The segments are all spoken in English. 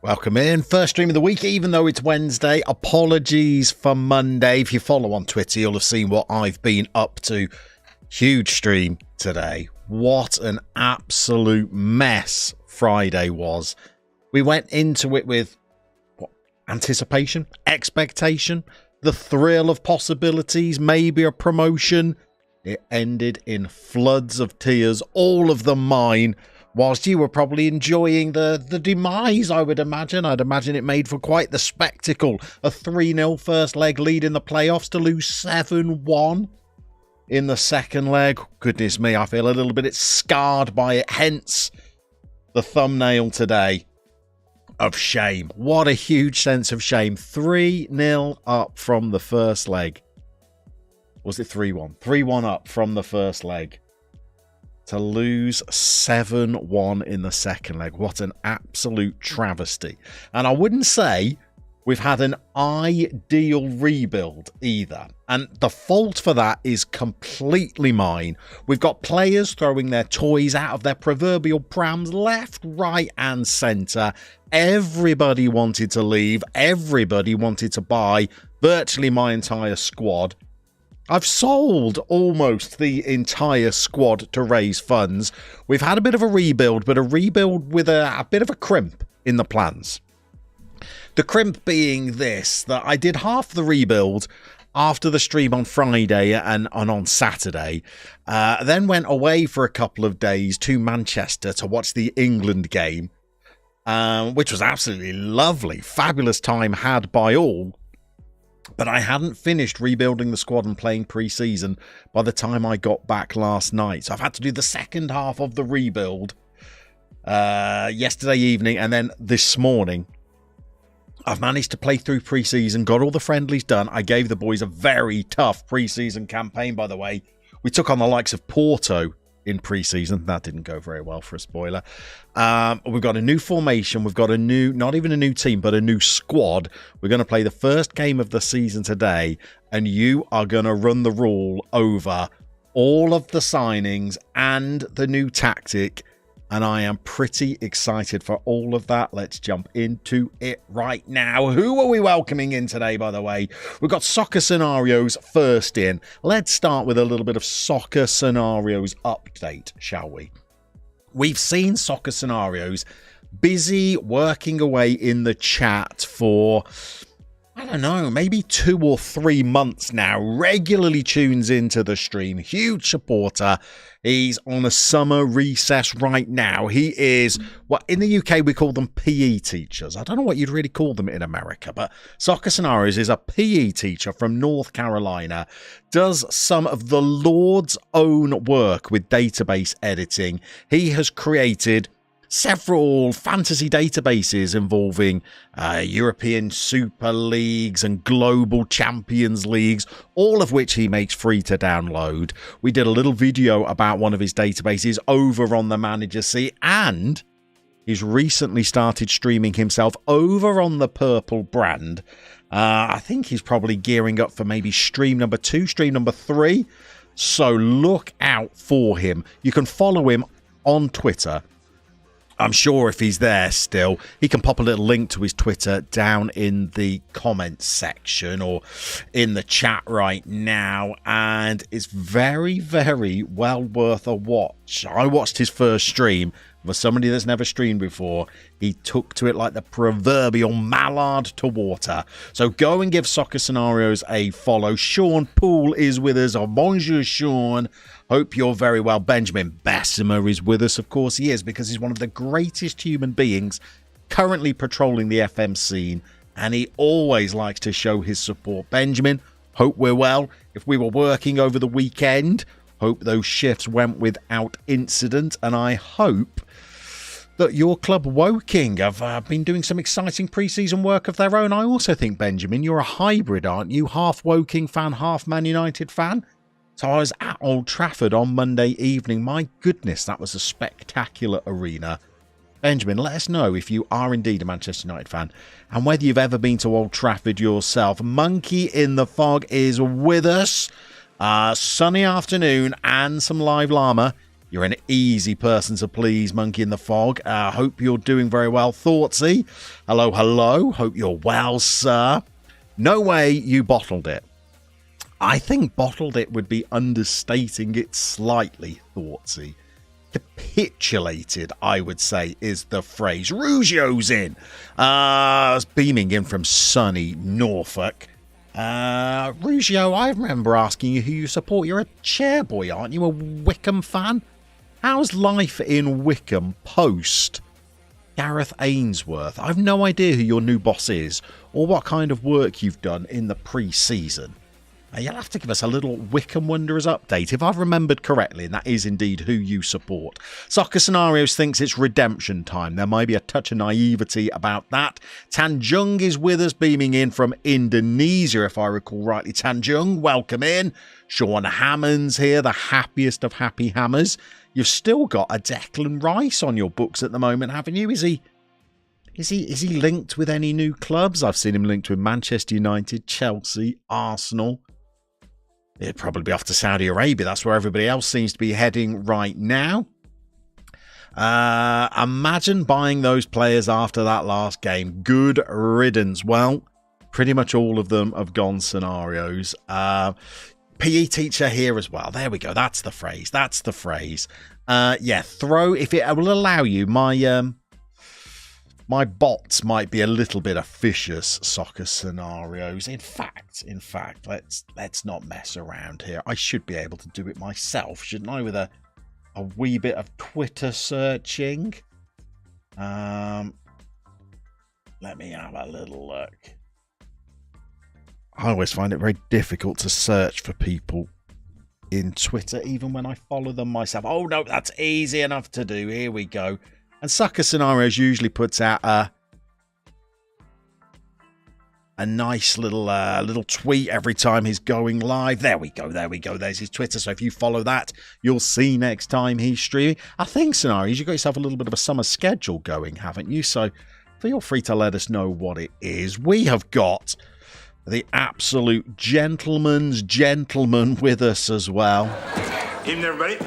Welcome in. First stream of the week, even though it's Wednesday. Apologies for Monday. If you follow on Twitter, you'll have seen what I've been up to. Huge stream today. What an absolute mess Friday was. We went into it with anticipation, expectation, the thrill of possibilities, maybe a promotion. It ended in floods of tears, all of them mine. Whilst you were probably enjoying the demise, I would imagine. I'd imagine it made for quite the spectacle. A 3-0 first leg lead in the playoffs to lose 7-1 in the second leg. Goodness me, I feel a little bit scarred by it. Hence, the thumbnail today of shame. What a huge sense of shame. 3-0 up from the first leg. Was it 3-1? 3-1 up from the first leg. To lose 7-1 in the second leg. What an absolute travesty. And I wouldn't say we've had an ideal rebuild either. And the fault for that is completely mine. We've got players throwing their toys out of their proverbial prams left, right and centre. Everybody wanted to leave. Everybody wanted to buy virtually my entire squad. I've sold almost the entire squad to raise funds. We've had a bit of a rebuild, but a rebuild with a bit of a crimp in the plans. The crimp being this, that I did half the rebuild after the stream on Friday and on Saturday, then went away for a couple of days to Manchester to watch the England game, which was absolutely lovely. Fabulous time had by all. But I hadn't finished rebuilding the squad and playing pre-season by the time I got back last night. So I've had to do the second half of the rebuild yesterday evening, and then this morning I've managed to play through pre-season, got all the friendlies done. I gave the boys a very tough pre-season campaign, by the way. We took on the likes of Porto in pre-season. That didn't go very well for a spoiler. We've got a new formation. We've got a new, not even a new team, but a new squad. We're going to play the first game of the season today, and you are going to run the rule over all of the signings and the new tactic. And I am pretty excited for all of that. Let's jump into it right now. Who are we welcoming in today, by the way? We've got Soccer Scenarios first in. Let's start with a little bit of Soccer Scenarios update, shall we? We've seen Soccer Scenarios busy working away in the chat for, I don't know, maybe 2 or 3 months now. Regularly tunes into the stream. Huge supporter. He's on a summer recess right now. He is, well, in the UK, we call them PE teachers. I don't know what you'd really call them in America, but Soccer Scenarios is a PE teacher from North Carolina. Does some of the Lord's own work with database editing. He has created several fantasy databases involving European Super Leagues and Global Champions Leagues, all of which he makes free to download. We did a little video about one of his databases over on the Manager Seat, and he's recently started streaming himself over on the Purple brand. I think he's probably gearing up for maybe stream number 2, stream number 3. So look out for him. You can follow him on Twitter. I'm sure if he's there still, he can pop a little link to his Twitter down in the comments section or in the chat right now. And it's very, very well worth a watch. I watched his first stream. For somebody that's never streamed before, he took to it like the proverbial mallard to water. So go and give Soccer Scenarios a follow. Sean Poole is with us. Oh, bonjour, Sean. Hope you're very well. Benjamin Bessemer is with us. Of course he is, because he's one of the greatest human beings currently patrolling the FM scene, and he always likes to show his support. Benjamin, hope we're well. If we were working over the weekend, hope those shifts went without incident, and I hope that your club Woking have been doing some exciting pre-season work of their own. I also think, Benjamin, you're a hybrid, aren't you? Half Woking fan, half Man United fan. So I was at Old Trafford on Monday evening. My goodness, that was a spectacular arena. Benjamin, let us know if you are indeed a Manchester United fan and whether you've ever been to Old Trafford yourself. Monkey in the Fog is with us. Sunny afternoon and some live llama You're an easy person to please, Monkey in the Fog. Hope you're doing very well, Thoughtsy. Hello, hello. Hope you're well, sir. No way you bottled it. I think bottled it would be understating it slightly, Thoughtsy. Capitulated, I would say, is the phrase. Rugio's in. Beaming in from sunny Norfolk. Rugio, I remember asking you who you support. You're a Chairboy, aren't you? A Wickham fan? How's life in Wickham post Gareth Ainsworth? I've no idea who your new boss is or what kind of work you've done in the pre-season. You'll have to give us a little Wickham Wanderers update if I've remembered correctly, and that is indeed who you support. Soccer Scenarios thinks it's redemption time. There might be a touch of naivety about that. Tanjung is with us, beaming in from Indonesia, if I recall rightly. Tanjung, welcome in. Sean Hammond's here, the happiest of happy hammers. You've still got a Declan Rice on your books at the moment, haven't you? Is he linked with any new clubs? I've seen him linked with Manchester United, Chelsea, Arsenal. It'd probably be off to Saudi Arabia. That's where everybody else seems to be heading right now. Imagine buying those players after that last game. Good riddance. Well, pretty much all of them have gone Scenarios. PE teacher here as well. There we go. That's the phrase. That's the phrase. Yeah, throw, if it will allow you, my bots might be a little bit officious, Soccer Scenarios. In fact, let's not mess around here. I should be able to do it myself, shouldn't I? With a wee bit of Twitter searching. Let me have a little look. I always find it very difficult to search for people in Twitter, even when I follow them myself. Oh no, that's easy enough to do. Here we go. And Soccer Scenarios usually puts out a nice little tweet every time he's going live. There we go. There's his Twitter. So if you follow that, you'll see next time he's streaming. I think, Scenarios, you've got yourself a little bit of a summer schedule going, haven't you? So feel free to let us know what it is. We have got the absolute gentleman's gentleman with us as well. Evening, everybody.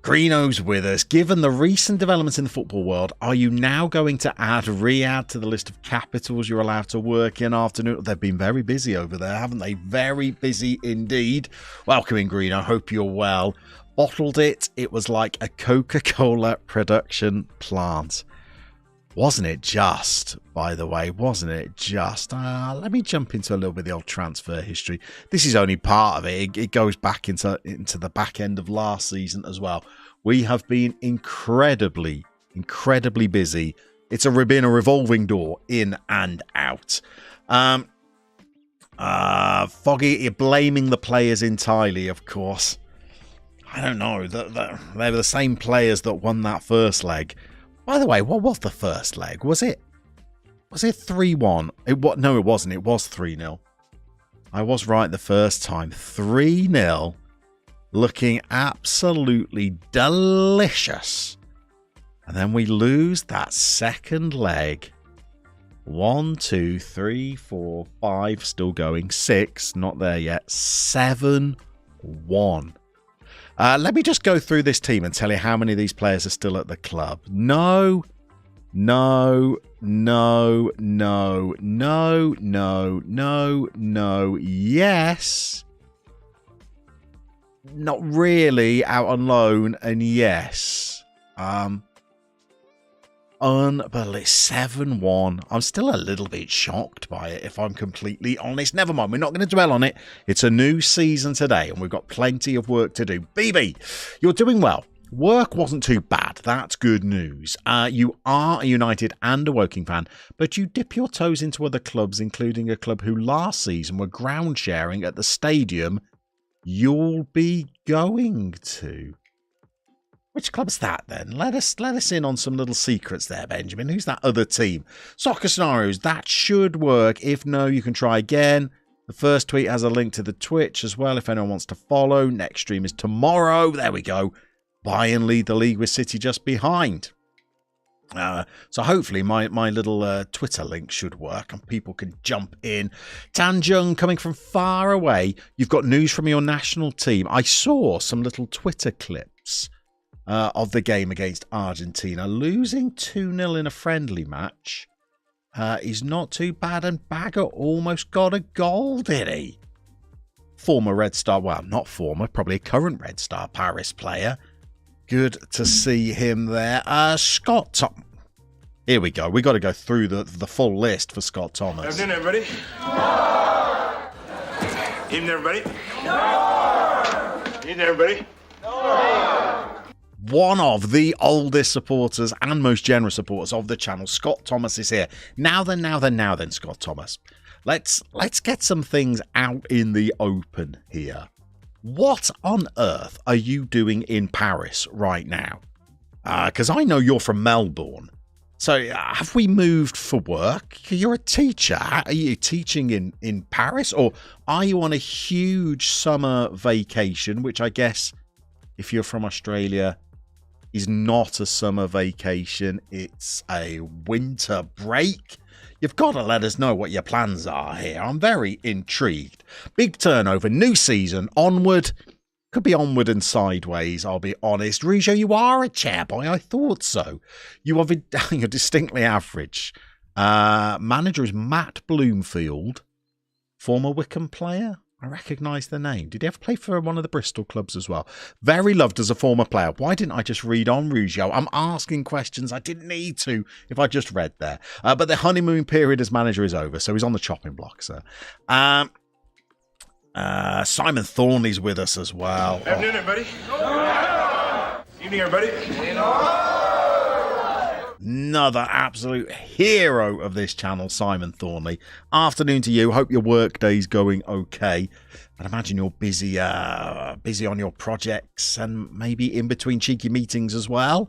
Greeno's with us. Given the recent developments in the football world, are you now going to re-add to the list of capitals you're allowed to work in afternoon? They've been very busy over there, haven't they? Very busy indeed. Welcome in, Greeno. Hope you're well. Bottled it. It was like a Coca-Cola production plant. Wasn't it just, by the way? Wasn't it just? Let me jump into a little bit of the old transfer history. This is only part of it. It goes back into the back end of last season as well. We have been incredibly busy. It's been a revolving door, in and out. Foggy, you're blaming the players entirely, of course. I don't know. They were the same players that won that first leg. By the way, what was the first leg? Was it 3-1? No, it wasn't. It was 3-0. I was right the first time. 3-0. Looking absolutely delicious. And then we lose that second leg. 1, 2, 3, 4, 5. Still going. 6. Not there yet. 7-1. Let me just go through this team and tell you how many of these players are still at the club. No, yes. Not really, out on loan, and yes. Unbelievable. 7-1. I'm still a little bit shocked by it, if I'm completely honest. Never mind, we're not going to dwell on it. It's a new season today, and we've got plenty of work to do. BB, you're doing well. Work wasn't too bad. That's good news. You are a United and a Woking fan, but you dip your toes into other clubs, including a club who last season were ground sharing at the stadium you'll be going to. Which club's that then? Let us in on some little secrets there, Benjamin. Who's that other team? Soccer Scenarios, that should work. If no, you can try again. The first tweet has a link to the Twitch as well if anyone wants to follow. Next stream is tomorrow. There we go. Buy and lead the league with City just behind. So hopefully my little Twitter link should work and people can jump in. Tanjung coming from far away. You've got news from your national team. I saw some little Twitter clips of the game against Argentina. Losing 2-0 in a friendly match is not too bad, and Bagger almost got a goal, did he? Former Red Star, well, not former, probably a current Red Star Paris player. Good to see him there. Scott here we go. We got to go through the full list for Scott Thomas. Evening, everybody. No! Evening, everybody. No! Evening, everybody. No! One of the oldest supporters and most generous supporters of the channel, Scott Thomas, is here. Now then, Scott Thomas. Let's get some things out in the open here. What on earth are you doing in Paris right now? Because I know you're from Melbourne. So have we moved for work? You're a teacher. Are you teaching in Paris? Or are you on a huge summer vacation, which I guess if you're from Australia is not a summer vacation. It's a winter break. You've got to let us know what your plans are here. I'm very intrigued. Big turnover, new season, onward. Could be onward and sideways, I'll be honest. Rijo, you are a chairboy. I thought so. You're distinctly average. Manager is Matt Bloomfield, former Wickham player. I recognise the name. Did he ever play for one of the Bristol clubs as well? Very loved as a former player. Why didn't I just read on, Rugio? I'm asking questions I didn't need to if I just read there. But the honeymoon period as manager is over, so he's on the chopping block, sir. Simon Thornley's with us as well. Afternoon, everybody. Evening, everybody. Another absolute hero of this channel, Simon Thornley. Afternoon to you. Hope your work day's going okay. I'd imagine you're busy on your projects and maybe in between cheeky meetings as well.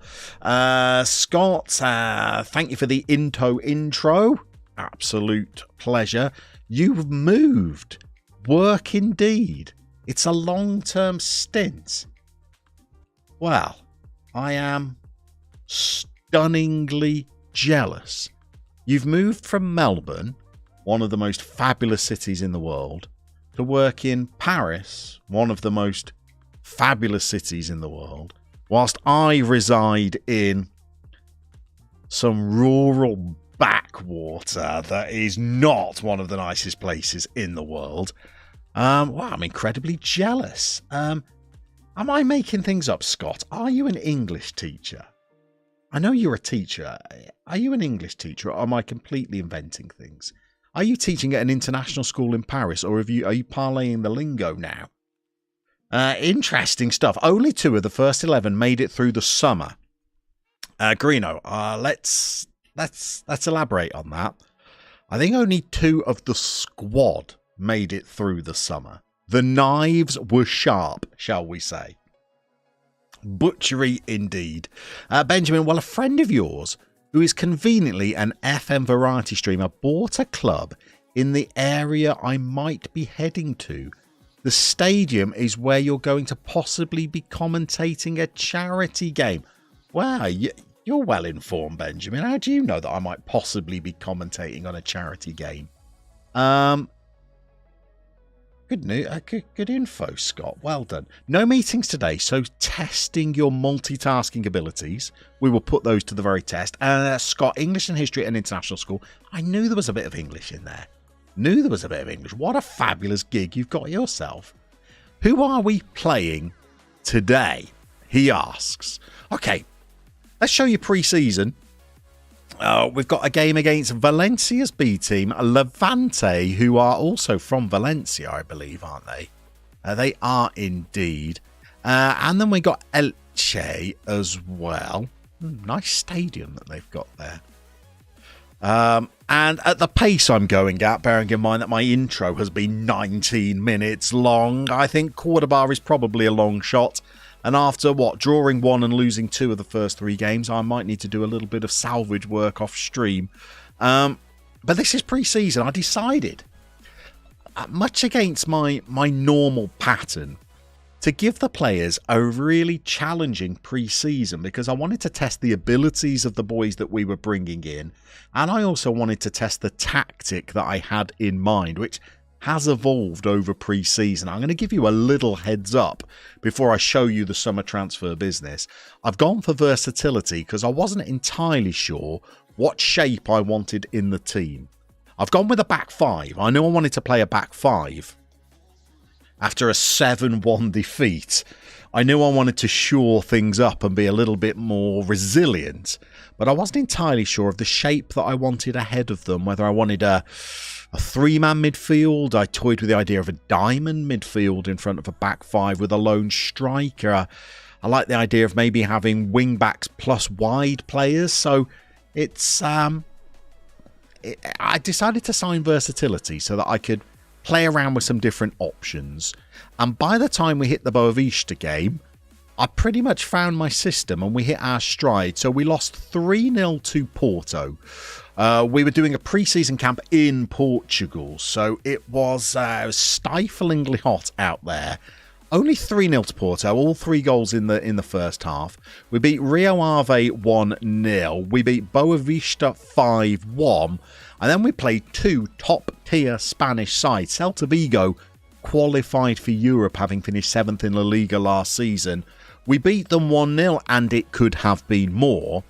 Scott, thank you for the intro. Absolute pleasure. You've moved. Work indeed. It's a long-term stint. Well, I am stunningly jealous. You've moved from Melbourne, one of the most fabulous cities in the world, to work in Paris, one of the most fabulous cities in the world, whilst I reside in some rural backwater that is not one of the nicest places in the world. Well, I'm incredibly jealous. Am I making things up, Scott? Are you an English teacher? I know you're a teacher. Are you an English teacher, or am I completely inventing things? Are you teaching at an international school in Paris, or are you parlaying the lingo now? Interesting stuff. Only 2 of the first 11 made it through the summer. Greeno, let's elaborate on that. I think only 2 of the squad made it through the summer. The knives were sharp, shall we say. Butchery indeed. Benjamin, well, a friend of yours who is conveniently an FM variety streamer bought a club in the area I might be heading to. The stadium is where you're going to possibly be commentating a charity game. Wow, you're well informed, Benjamin. How do you know that I might possibly be commentating on a charity game? Good info, Scott. Well done. No meetings today, so testing your multitasking abilities. We will put those to the very test. Scott, English and History at an international school. I knew there was a bit of English in there. What a fabulous gig you've got yourself. Who are we playing today? He asks. Okay, let's show you pre-season. We've got a game against Valencia's B team, Levante, who are also from Valencia, I believe, aren't they? They are indeed. And then we got Elche as well. Nice stadium that they've got there. And at the pace I'm going at, bearing in mind that my intro has been 19 minutes long, I think quarter bar is probably a long shot. And after, drawing 1 and losing 2 of the first 3 games, I might need to do a little bit of salvage work off stream. But this is pre-season. I decided, much against my normal pattern, to give the players a really challenging pre-season, because I wanted to test the abilities of the boys that we were bringing in, and I also wanted to test the tactic that I had in mind, which has evolved over pre-season. I'm going to give you a little heads up before I show you the summer transfer business. I've gone for versatility because I wasn't entirely sure what shape I wanted in the team. I've gone with a back five. I knew I wanted to play a back five. After a 7-1 defeat, I knew I wanted to shore things up and be a little bit more resilient, but I wasn't entirely sure of the shape that I wanted ahead of them, whether I wanted a three-man midfield. I toyed with the idea of a diamond midfield in front of a back five with a lone striker. I like the idea of maybe having wing-backs plus wide players, so it's I decided to sign versatility so that I could play around with some different options. And by the time we hit the Boavista game, I pretty much found my system and we hit our stride. So we lost 3-0 to Porto. We were doing a pre-season camp in Portugal, so it was stiflingly hot out there. Only 3-0 to Porto, all 3 goals in the first half. We beat Rio Ave 1-0. We beat Boavista 5-1. And then we played 2 top-tier Spanish sides. Celta Vigo qualified for Europe, having finished 7th in La Liga last season. We beat them 1-0, and it could have been more.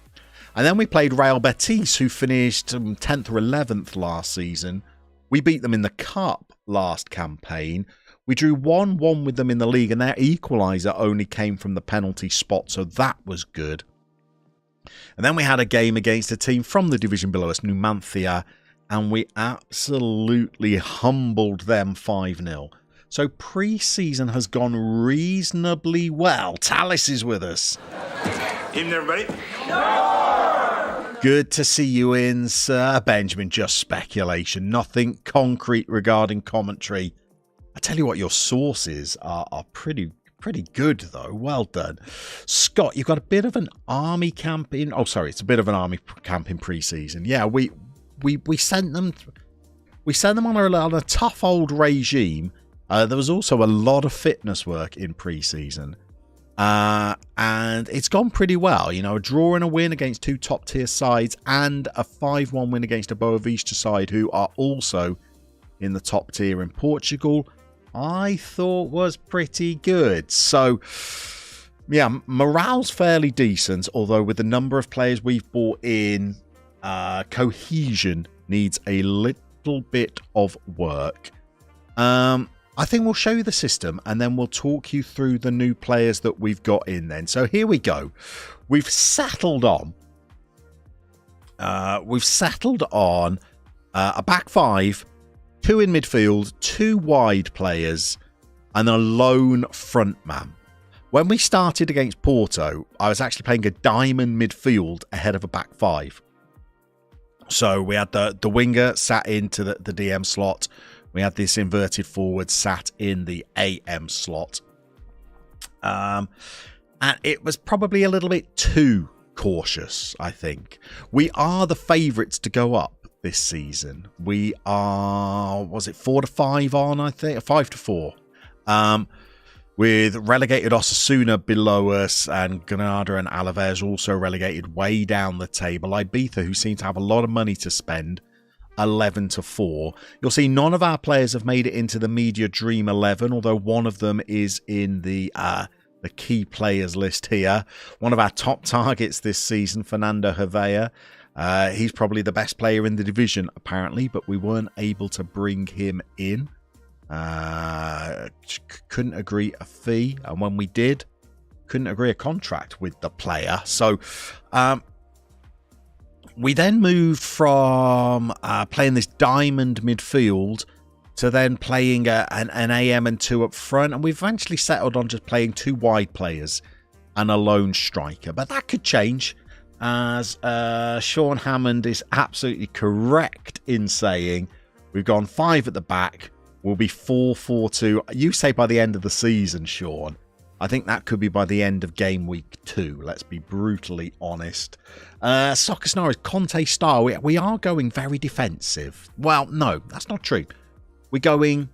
And then we played Real Betis, who finished 10th or 11th last season. We beat them in the Cup last campaign. We drew 1-1 with them in the league, and their equaliser only came from the penalty spot, so that was good. And then we had a game against a team from the division below us, Numancia, and we absolutely humbled them 5-0. So pre-season has gone reasonably well. Talis is with us. Evening, everybody. Good to see you in, Sir Benjamin. Just speculation, nothing concrete regarding commentary. I tell you what, your sources are pretty good, though. Well done. Scott, you've got a bit of an army camp in... Oh, sorry, it's a bit of an army camp in pre-season. Yeah, we sent them... We sent them on a tough old regime. There was also a lot of fitness work in pre-season. And it's gone pretty well. You know, a draw and a win against 2 top-tier sides and a 5-1 win against a Boavista side who are also in the top tier in Portugal, I thought was pretty good. So, yeah, morale's fairly decent, although with the number of players we've brought in, cohesion needs a little bit of work. I think we'll show you the system and then we'll talk you through the new players that we've got in then. So here we go. We've settled on a back five, 2 in midfield, 2 wide players, and a lone front man. When we started against Porto, I was actually playing a diamond midfield ahead of a back five. So we had the winger sat into the DM slot. We had this inverted forward sat in the AM slot. And it was probably a little bit too cautious, I think. We are the favourites to go up this season. We are, was it 4-5 on, I think? 5-4. With relegated Osasuna below us and Granada and Alaves also relegated way down the table. Ibiza, who seem to have a lot of money to spend, 11-4. You'll see none of our players have made it into the Media Dream 11, although one of them is in the key players list here. One of our top targets this season, Fernando Javier. He's probably the best player in the division, apparently, but we weren't able to bring him in. Couldn't agree a fee, and when we did, couldn't agree a contract with the player. So we then moved from playing this diamond midfield to then playing an AM and 2 up front, and we've eventually settled on just playing 2 wide players and a lone striker. But that could change, as Sean Hammond is absolutely correct in saying we've gone 5 at the back. We'll be 4-4-2. You say by the end of the season, Sean. I think that could be by the end of game week 2. Let's be brutally honest. Soccer Scenario is Conte style. We are going very defensive. Well, no, that's not true. We're going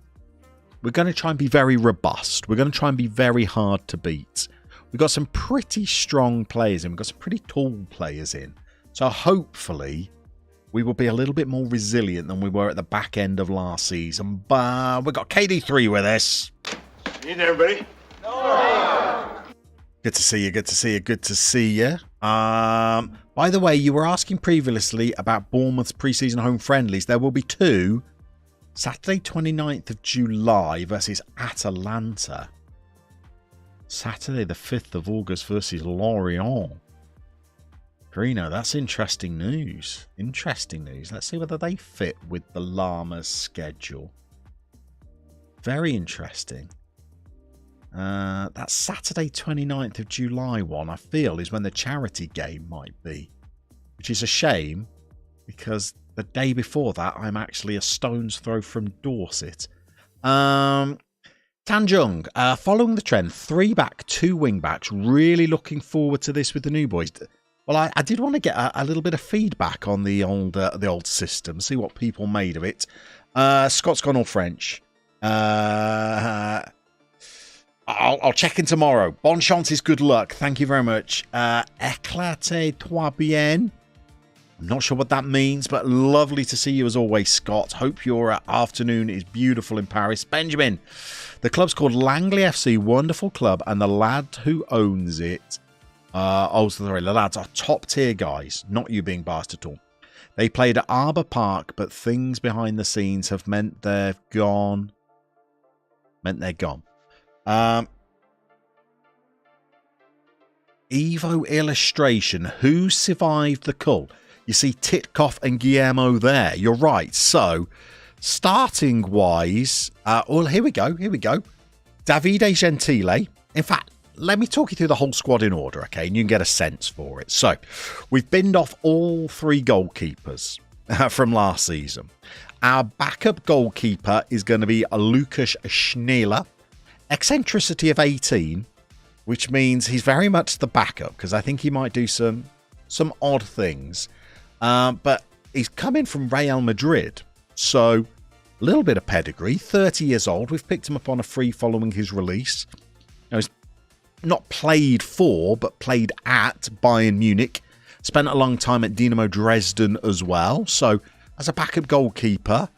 we're going to try and be very robust. We're going to try and be very hard to beat. We've got some pretty strong players in. We've got some pretty tall players in. So hopefully we will be a little bit more resilient than we were at the back end of last season. But we've got KD3 with us. Need everybody? Good to see you. Good to see you. Good to see you. By the way, you were asking previously about Bournemouth's pre-season home friendlies. There will be 2. Saturday 29th of July versus Atalanta. Saturday the 5th of August versus Lorient. Greeno, that's interesting news. Interesting news. Let's see whether they fit with the Llama's schedule. Very interesting. That Saturday 29th of July one, I feel, is when the charity game might be. Which is a shame, because the day before that, I'm actually a stone's throw from Dorset. Tanjung, following the trend, 3 back, 2 wing backs. Really looking forward to this with the new boys. Well, I did want to get a little bit of feedback on the old system, see what people made of it. Scott's gone all French. I'll check in tomorrow. Bon chance is good luck. Thank you very much. Éclatez-toi bien. I'm not sure what that means, but lovely to see you as always, Scott. Hope your afternoon is beautiful in Paris. Benjamin, the club's called Langley FC. Wonderful club, and the lad who owns it, the lads are top tier guys. Not you being biased at all. They played at Arbor Park, but things behind the scenes have meant they're gone. Evo illustration. Who survived the cull? You see Titkoff and Guillermo there. You're right. So, starting wise, well, here we go. Davide Gentile. In fact, let me talk you through the whole squad in order, okay? And you can get a sense for it. So, we've binned off all 3 goalkeepers from last season. Our backup goalkeeper is going to be a Lukas Schneller. Eccentricity of 18, which means he's very much the backup, because I think he might do some odd things. But he's coming from Real Madrid, so a little bit of pedigree. 30 years old. We've picked him up on a free following his release. He's not played for, but played at Bayern Munich. Spent a long time at Dynamo Dresden as well. So as a backup goalkeeper,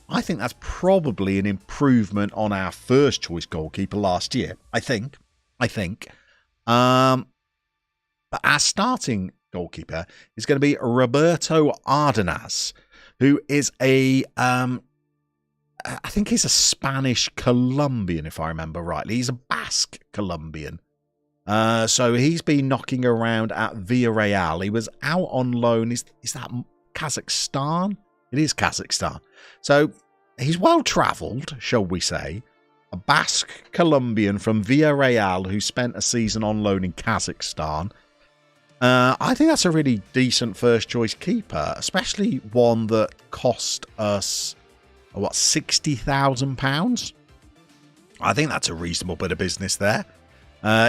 I think that's probably an improvement on our first choice goalkeeper last year. I think. But our starting goalkeeper is going to be Roberto Ardenaz, who is I think he's a Spanish Colombian, if I remember rightly. He's a Basque Colombian. So he's been knocking around at Villarreal. He was out on loan. Is that Kazakhstan? It is Kazakhstan. So he's well travelled, shall we say. A Basque Colombian from Villarreal who spent a season on loan in Kazakhstan. I think that's a really decent first choice keeper, especially one that cost us, £60,000? I think that's a reasonable bit of business there.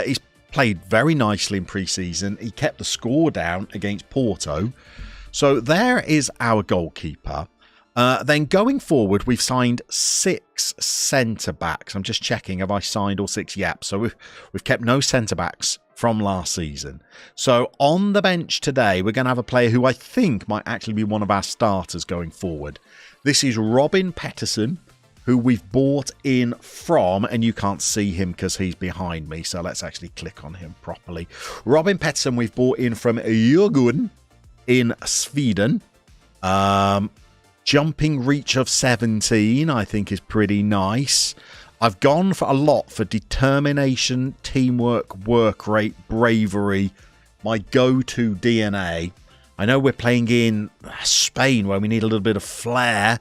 He's played very nicely in pre-season. He kept the score down against Porto. So there is our goalkeeper. Then going forward, we've signed 6 centre-backs. I'm just checking, have I signed all 6? Yep. So we've kept no centre-backs from last season. So on the bench today, we're going to have a player who I think might actually be one of our starters going forward. This is Robin Pettersson, who we've bought in from, and you can't see him because he's behind me. So let's actually click on him properly. Robin Pettersson we've bought in from Djurgården in Sweden. Jumping reach of 17, I think, is pretty nice. I've gone for a lot for determination, teamwork, work rate, bravery, my go-to DNA. I know we're playing in Spain where we need a little bit of flair,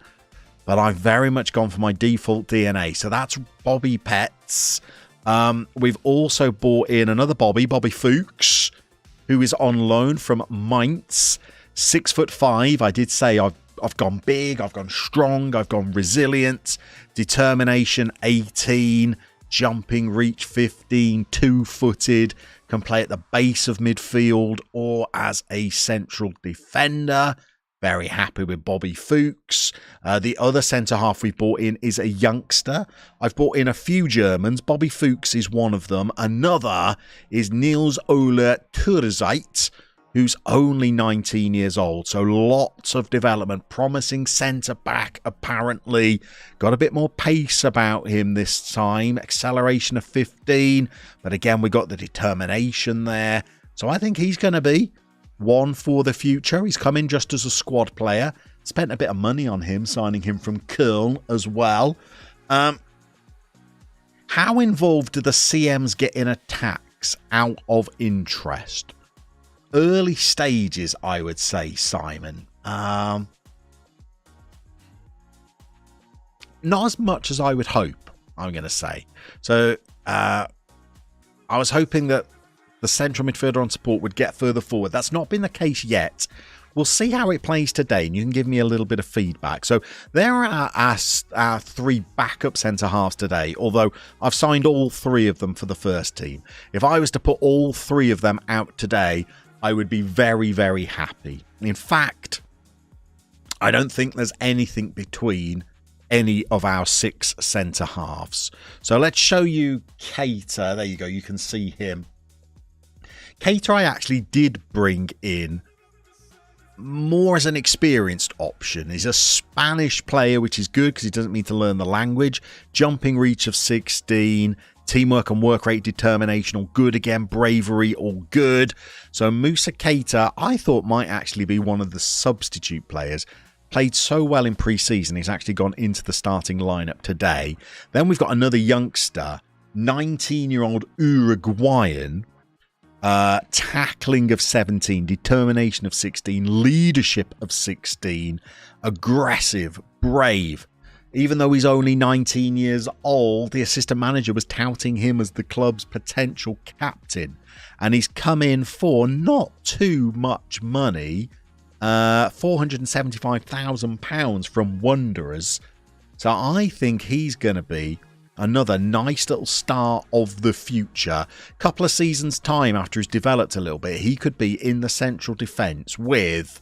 but I've very much gone for my default DNA. So that's Bobby Pets. We've also bought in another Bobby Fuchs, who is on loan from Mainz. 6'5". I did say I've gone big, I've gone strong, I've gone resilient, determination 18, jumping reach 15, 2-footed, can play at the base of midfield or as a central defender. Very happy with Bobby Fuchs. The other centre-half we've brought in is a youngster. I've brought in a few Germans. Bobby Fuchs is one of them. Another is Niels Ole Turzeit, who's only 19 years old. So lots of development. Promising centre-back, apparently. Got a bit more pace about him this time. Acceleration of 15. But again, we got the determination there. So I think he's going to be one for the future. He's come in just as a squad player. Spent a bit of money on him, signing him from Köln as well. How involved do the CMs get in attacks out of interest? Early stages, I would say, Simon. Not as much as I would hope, I'm going to say. So I was hoping that the central midfielder on support would get further forward. That's not been the case yet. We'll see how it plays today, and you can give me a little bit of feedback. So there are our three backup centre-halves today, although I've signed all three of them for the first team. If I was to put all three of them out today, I would be very, very happy. In fact, I don't think there's anything between any of our six centre-halves. So let's show you Keita. There you go. You can see him. Keita I actually did bring in more as an experienced option. He's a Spanish player, which is good because he doesn't need to learn the language. Jumping reach of 16. Teamwork and work rate, determination, all good again. Bravery, all good. So Moussa Keita, I thought might actually be one of the substitute players. Played so well in pre-season, he's actually gone into the starting lineup today. Then we've got another youngster, 19-year-old Uruguayan. Tackling of 17, determination of 16, leadership of 16, aggressive, brave. Even though he's only 19 years old, the assistant manager was touting him as the club's potential captain. And he's come in for not too much money, £475,000 from Wanderers. So I think he's going to be another nice little star of the future. Couple of seasons' time after he's developed a little bit, he could be in the central defence with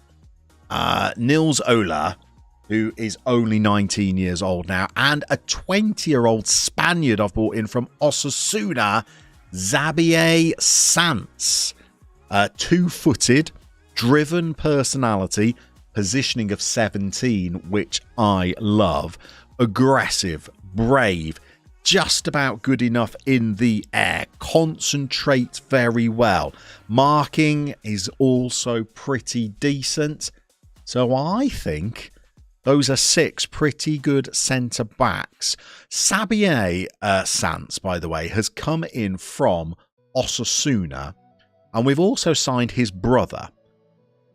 Niels Ola, who is only 19 years old now, and a 20-year-old Spaniard I've brought in from Osasuna, Xavier Sanz. Two-footed, driven personality, positioning of 17, which I love. Aggressive, brave, just about good enough in the air, concentrates very well. Marking is also pretty decent. So I think those are six pretty good centre-backs. Xavier Sanz, by the way, has come in from Osasuna, and we've also signed his brother.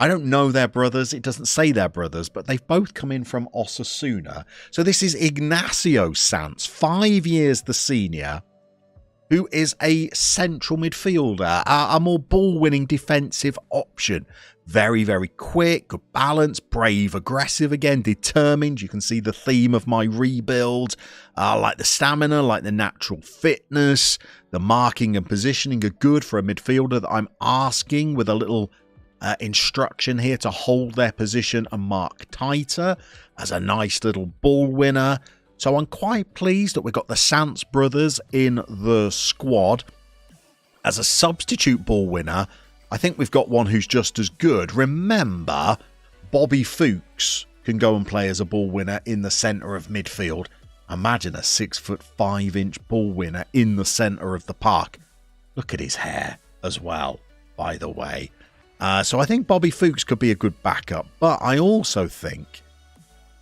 I don't know their brothers, it doesn't say their brothers, but they've both come in from Osasuna. So this is Ignacio Sanz, 5 years the senior, who is a central midfielder, a more ball-winning defensive option. Very, very quick, good balance, brave, aggressive again, determined. You can see the theme of my rebuild. Like the stamina, like the natural fitness, the marking and positioning are good for a midfielder that I'm asking with a little instruction here to hold their position and mark tighter as a nice little ball winner. So I'm quite pleased that we've got the Sanz brothers in the squad. As a substitute ball winner, I think we've got one who's just as good. Remember, Bobby Fuchs can go and play as a ball winner in the centre of midfield. Imagine a 6'5" ball winner in the centre of the park. Look at his hair as well, by the way. So I think Bobby Fuchs could be a good backup. But I also think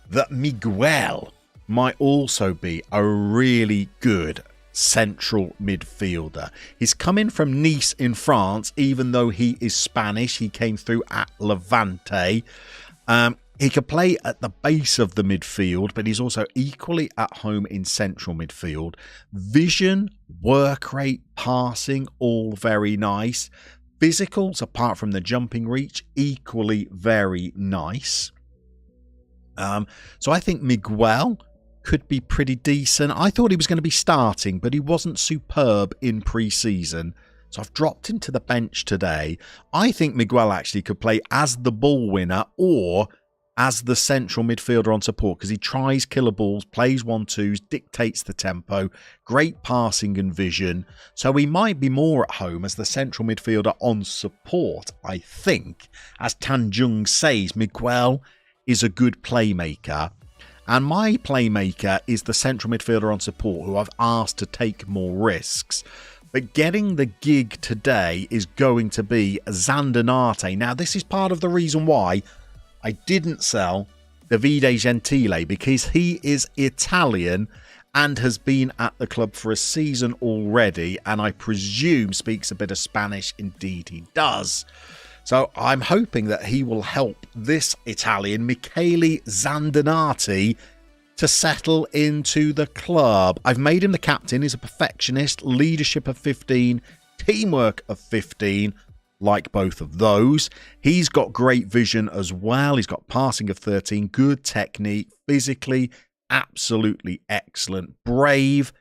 that Miguel might also be a really good central midfielder. He's come in from Nice in France, even though he is Spanish. He came through at Levante. He could play at the base of the midfield, but he's also equally at home in central midfield. Vision, work rate, passing, all very nice. Physicals, apart from the jumping reach, equally very nice. So I think Miguel could be pretty decent. I thought he was going to be starting, but he wasn't superb in pre-season. So I've dropped him to the bench today. I think Miguel actually could play as the ball winner or as the central midfielder on support because he tries killer balls, plays 1-2s, dictates the tempo, great passing and vision. So he might be more at home as the central midfielder on support, I think. As Tanjung says, Miguel is a good playmaker. And my playmaker is the central midfielder on support who I've asked to take more risks. But getting the gig today is going to be Zandonate. Now, this is part of the reason why I didn't sell Davide Gentile, because he is Italian and has been at the club for a season already, and I presume speaks a bit of Spanish. Indeed, he does. So I'm hoping that he will help this Italian, Michele Zandonati, to settle into the club. I've made him the captain. He's a perfectionist, leadership of 15, teamwork of 15. Like both of those. He's got great vision as well. He's got passing of 13, good technique, physically absolutely excellent, brave,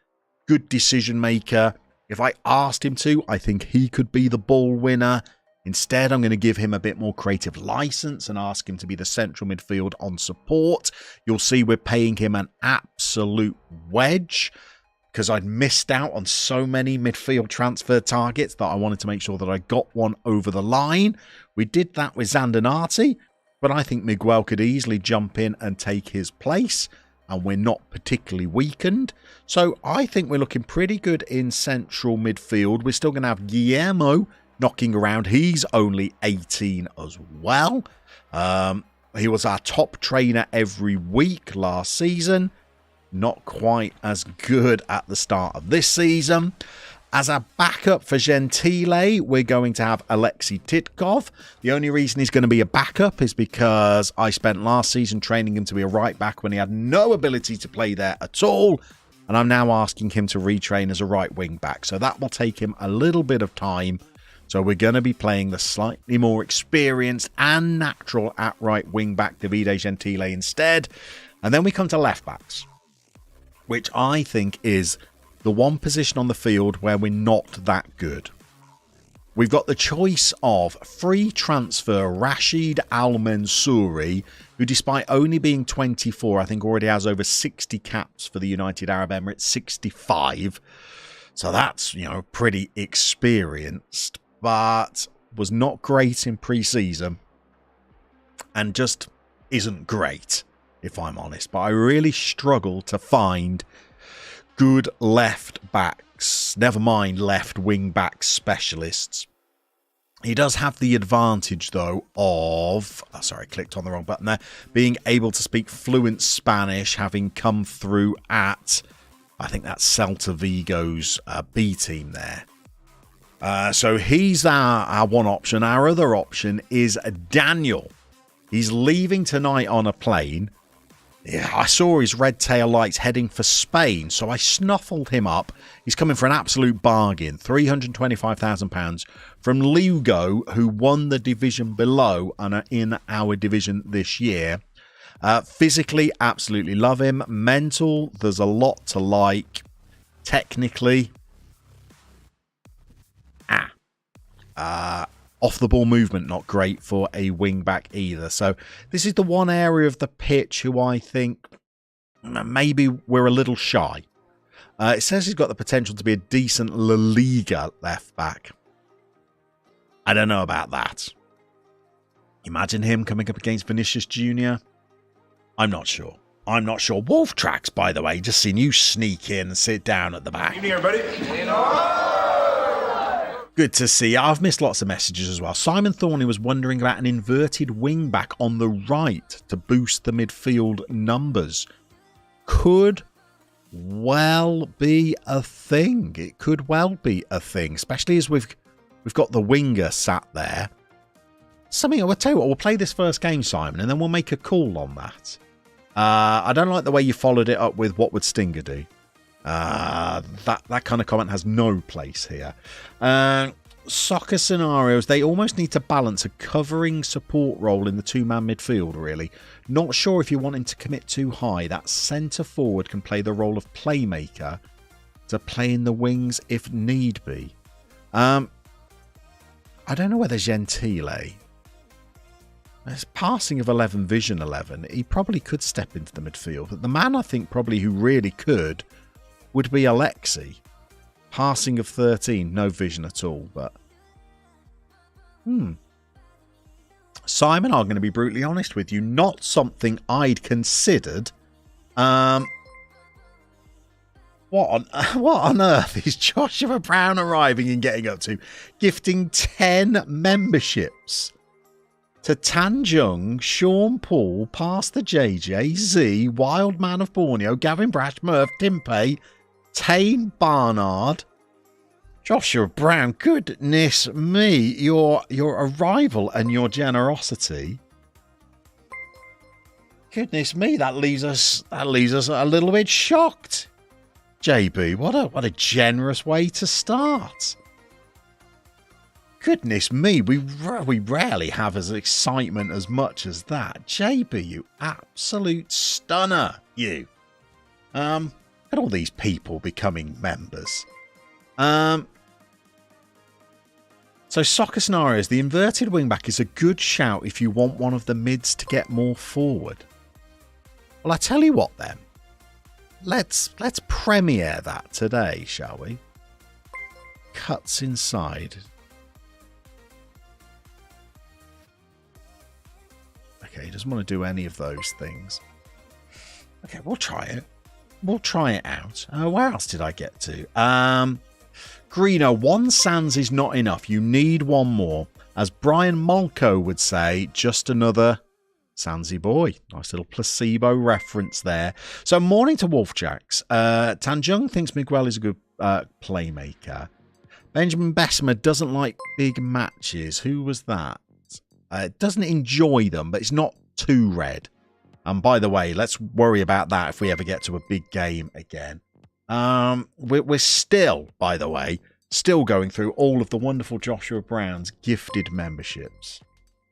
good decision maker. If I asked him to, I think he could be the ball winner. Instead, I'm going to give him a bit more creative license and ask him to be the central midfield on support. You'll see we're paying him an absolute wedge, because I'd missed out on so many midfield transfer targets that I wanted to make sure that I got one over the line. We did that with Zandonati, but I think Miguel could easily jump in and take his place, and we're not particularly weakened. So I think we're looking pretty good in central midfield. We're still going to have Guillermo knocking around. He's only 18 as well. He was our top trainer every week last season. Not quite as good at the start of this season. As a backup for Gentile, we're going to have Alexei Titkov. The only reason he's going to be a backup is because I spent last season training him to be a right back when he had no ability to play there at all. And I'm now asking him to retrain as a right wing back. So that will take him a little bit of time. So we're going to be playing the slightly more experienced and natural at right wing back Davide Gentile instead. And then we come to left backs, which I think is the one position on the field where we're not that good. We've got the choice of free transfer Rashid Al-Mansouri, who despite only being 24, I think already has over 60 caps for the United Arab Emirates, 65. So that's, pretty experienced, but was not great in pre-season and just isn't great, if I'm honest. But I really struggle to find good left backs, never mind left wing back specialists. He does have the advantage, though, of, I clicked on the wrong button there, being able to speak fluent Spanish, having come through at, I think that's Celta Vigo's B team there. So he's our one option. Our other option is Daniel. He's leaving tonight on a plane. Yeah, I saw his red tail lights heading for Spain, so I snuffled him up. He's coming for an absolute bargain, £325,000 from Lugo, who won the division below and are in our division this year. Physically, absolutely love him. Mental, there's a lot to like. Technically, off the ball movement, not great for a wing back either. So this is the one area of the pitch who I think maybe we're a little shy. It says he's got the potential to be a decent La Liga left back. I don't know about that. Imagine him coming up against Vinicius Jr. I'm not sure. Wolf Tracks, by the way, just seen you sneak in and sit down at the back. Good evening, everybody. Good to see you. I've missed lots of messages as well. Simon Thornley was wondering about an inverted wing back on the right to boost the midfield numbers. Could well be a thing. It could well be a thing, especially as we've got the winger sat there. Something I will tell you what, we'll play this first game, Simon, and then we'll make a call on that. I don't like the way you followed it up with what would Stinger do. That kind of comment has no place here. Soccer scenarios, they almost need to balance a covering support role in the two-man midfield, really. Not sure if you want him to commit too high. That centre forward can play the role of playmaker to play in the wings if need be. I don't know whether Gentile There's passing of 11, vision 11. He probably could step into the midfield. But the man I think probably who really could would be Alexi. Passing of 13, no vision at all. But Simon, I'm going to be brutally honest with you. Not something I'd considered. What on earth is Joshua Brown arriving and getting up to? Gifting 10 memberships to Tanjung, Sean Paul, Pastor JJ, Z, Wild Man of Borneo, Gavin Brash, Murph, Timpe, Tane Barnard, Joshua Brown. Goodness me, your arrival and your generosity. Goodness me, that leaves us a little bit shocked. JB, what a generous way to start. Goodness me, we rarely have as excitement as much as that. JB, you absolute stunner, you. Look at all these people becoming members. So soccer scenarios, the inverted wingback is a good shout if you want one of the mids to get more forward. Well, I tell you what then. Let's premiere that today, shall we? Cuts inside. Okay, he doesn't want to do any of those things. Okay, we'll try it. We'll try it out. Where else did I get to? Greeno, one Sans is not enough. You need one more. As Brian Molko would say, just another Sansy boy. Nice little placebo reference there. So morning to Wolfjacks. Tanjung thinks Miguel is a good playmaker. Benjamin Bessemer doesn't like big matches. Who was that? Doesn't enjoy them, but it's not too red. And by the way, let's worry about that if we ever get to a big game again. We're still, by the way, going through all of the wonderful Joshua Brown's gifted memberships.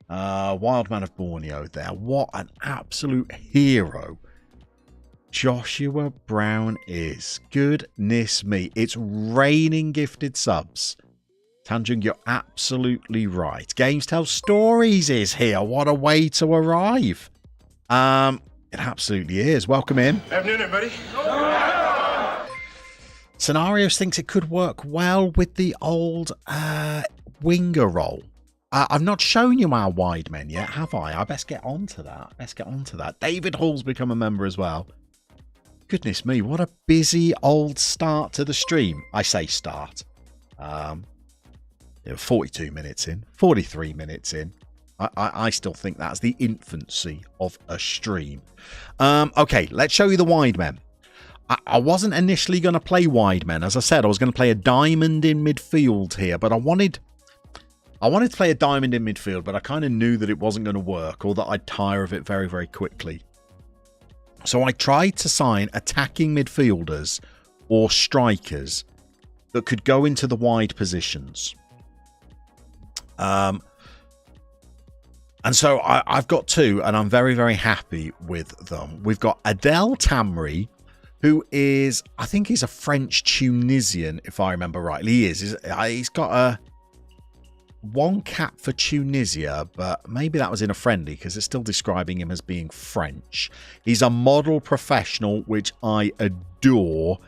Wild Man of Borneo there. What an absolute hero Joshua Brown is. Goodness me. It's raining gifted subs. Tanjung, you're absolutely right. Games Tell Stories is here. What a way to arrive. It absolutely is. Welcome in. Afternoon, everybody. Scenarios thinks it could work well with the old winger role. I've not shown you our wide men yet, have I? I best get on to that. David Hall's become a member as well. Goodness me, what a busy old start to the stream. I say start. 42 minutes in, 43 minutes in. I still think that's the infancy of a stream. Okay, let's show you the wide men. I wasn't initially going to play wide men. As I said, I was going to play a diamond in midfield here, but I wanted to play a diamond in midfield, but I kind of knew that it wasn't going to work or that I'd tire of it very, very quickly. So I tried to sign attacking midfielders or strikers that could go into the wide positions. And so I've got two, and I'm very, very happy with them. We've got Adel Tamri, who is, I think he's a French Tunisian, if I remember rightly. He is. He's got one cap for Tunisia, but maybe that was in a friendly because it's still describing him as being French. He's a model professional, which I adore.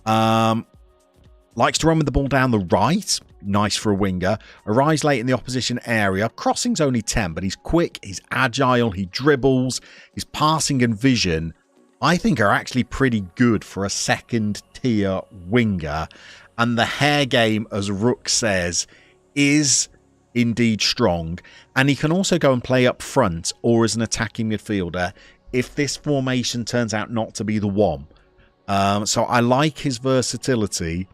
Likes to run with the ball down the right. Nice for a winger. Arrives late in the opposition area. Crossing's only 10, but he's quick, he's agile, he dribbles. His passing and vision, I think, are actually pretty good for a second tier winger. And the hair game, as Rook says, is indeed strong. And he can also go and play up front or as an attacking midfielder if this formation turns out not to be the one. So I like his versatility.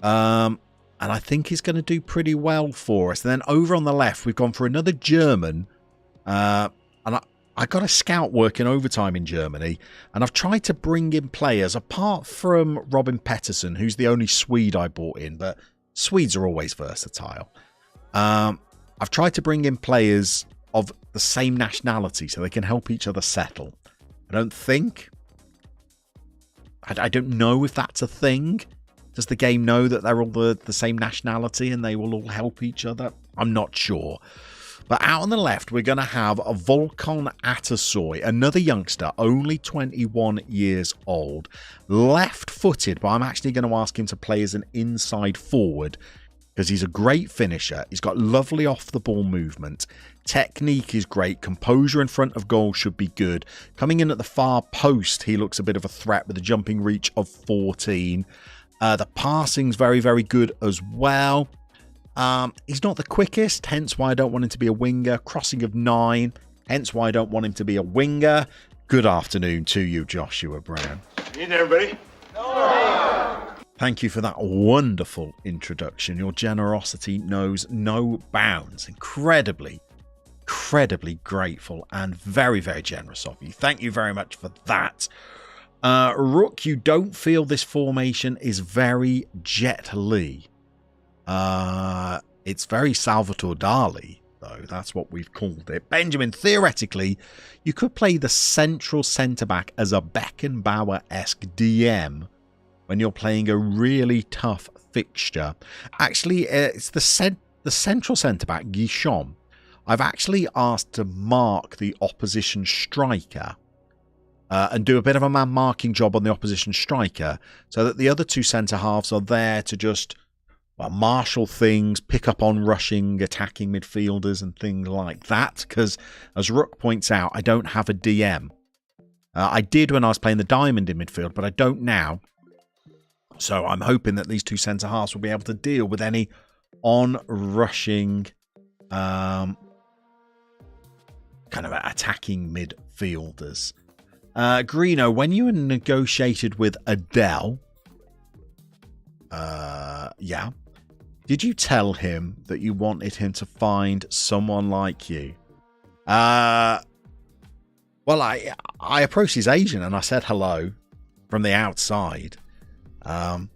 And I think he's going to do pretty well for us. And then over on the left, we've gone for another German. And I got a scout working overtime in Germany. And I've tried to bring in players, apart from Robin Pettersson, who's the only Swede I bought in. But Swedes are always versatile. I've tried to bring in players of the same nationality so they can help each other settle. I don't know if that's a thing. Does the game know that they're all the same nationality and they will all help each other? I'm not sure. But out on the left, we're going to have a Volkan Atasoy, another youngster, only 21 years old, left-footed, but I'm actually going to ask him to play as an inside forward because he's a great finisher. He's got lovely off-the-ball movement. Technique is great. Composure in front of goal should be good. Coming in at the far post, he looks a bit of a threat with a jumping reach of 14. The passing's very, very good as well. He's not the quickest, hence why I don't want him to be a winger. Crossing of 9, hence why I don't want him to be a winger. Good afternoon to you, Joshua Brown. Evening, everybody. Thank you for that wonderful introduction. Your generosity knows no bounds. Incredibly grateful and very, very generous of you. Thank you very much for that. Rook, you don't feel this formation is very Jet Li. It's very Salvatore Dali, though. That's what we've called it. Benjamin, theoretically, you could play the central centre-back as a Beckenbauer-esque DM when you're playing a really tough fixture. Actually, it's the central centre-back, Guichon. I've actually asked to mark the opposition striker and do a bit of a man-marking job on the opposition striker so that the other two centre-halves are there to just marshal things, pick up on rushing, attacking midfielders and things like that. Because, as Rook points out, I don't have a DM. I did when I was playing the diamond in midfield, but I don't now. So I'm hoping that these two centre-halves will be able to deal with any on-rushing kind of attacking midfielders. Greeno, when you negotiated with Adele, yeah, did you tell him that you wanted him to find someone like you? Well, I approached his agent and I said hello from the outside, and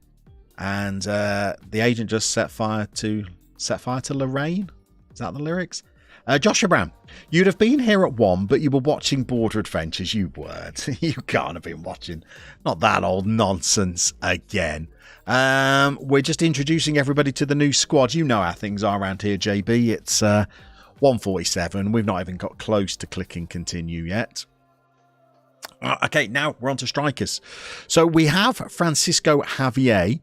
the agent just set fire to Lorraine. Is that the lyrics? Joshua Brown, you'd have been here at 1, but you were watching Border Adventures. You weren't. You can't have been watching. Not that old nonsense again. We're just introducing everybody to the new squad. You know how things are around here, JB. It's 1:47. We've not even got close to clicking continue yet. Okay, now we're on to strikers. So we have Francisco Javier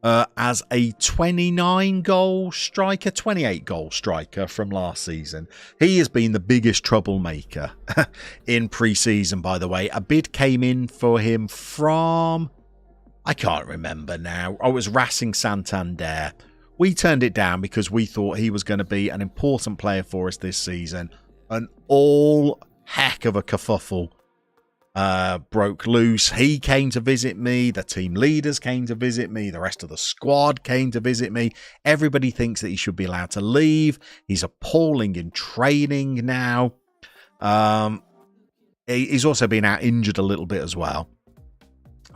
as a 29-goal striker, 28-goal striker from last season. He has been the biggest troublemaker in pre-season, by the way. A bid came in for him from, I can't remember now. Oh, it was Racing Santander. We turned it down because we thought he was going to be an important player for us this season. An all heck of a kerfuffle broke loose. He came to visit me. The team leaders came to visit me. The rest of the squad came to visit me. Everybody thinks that he should be allowed to leave. He's appalling in training now. He's also been out injured a little bit as well.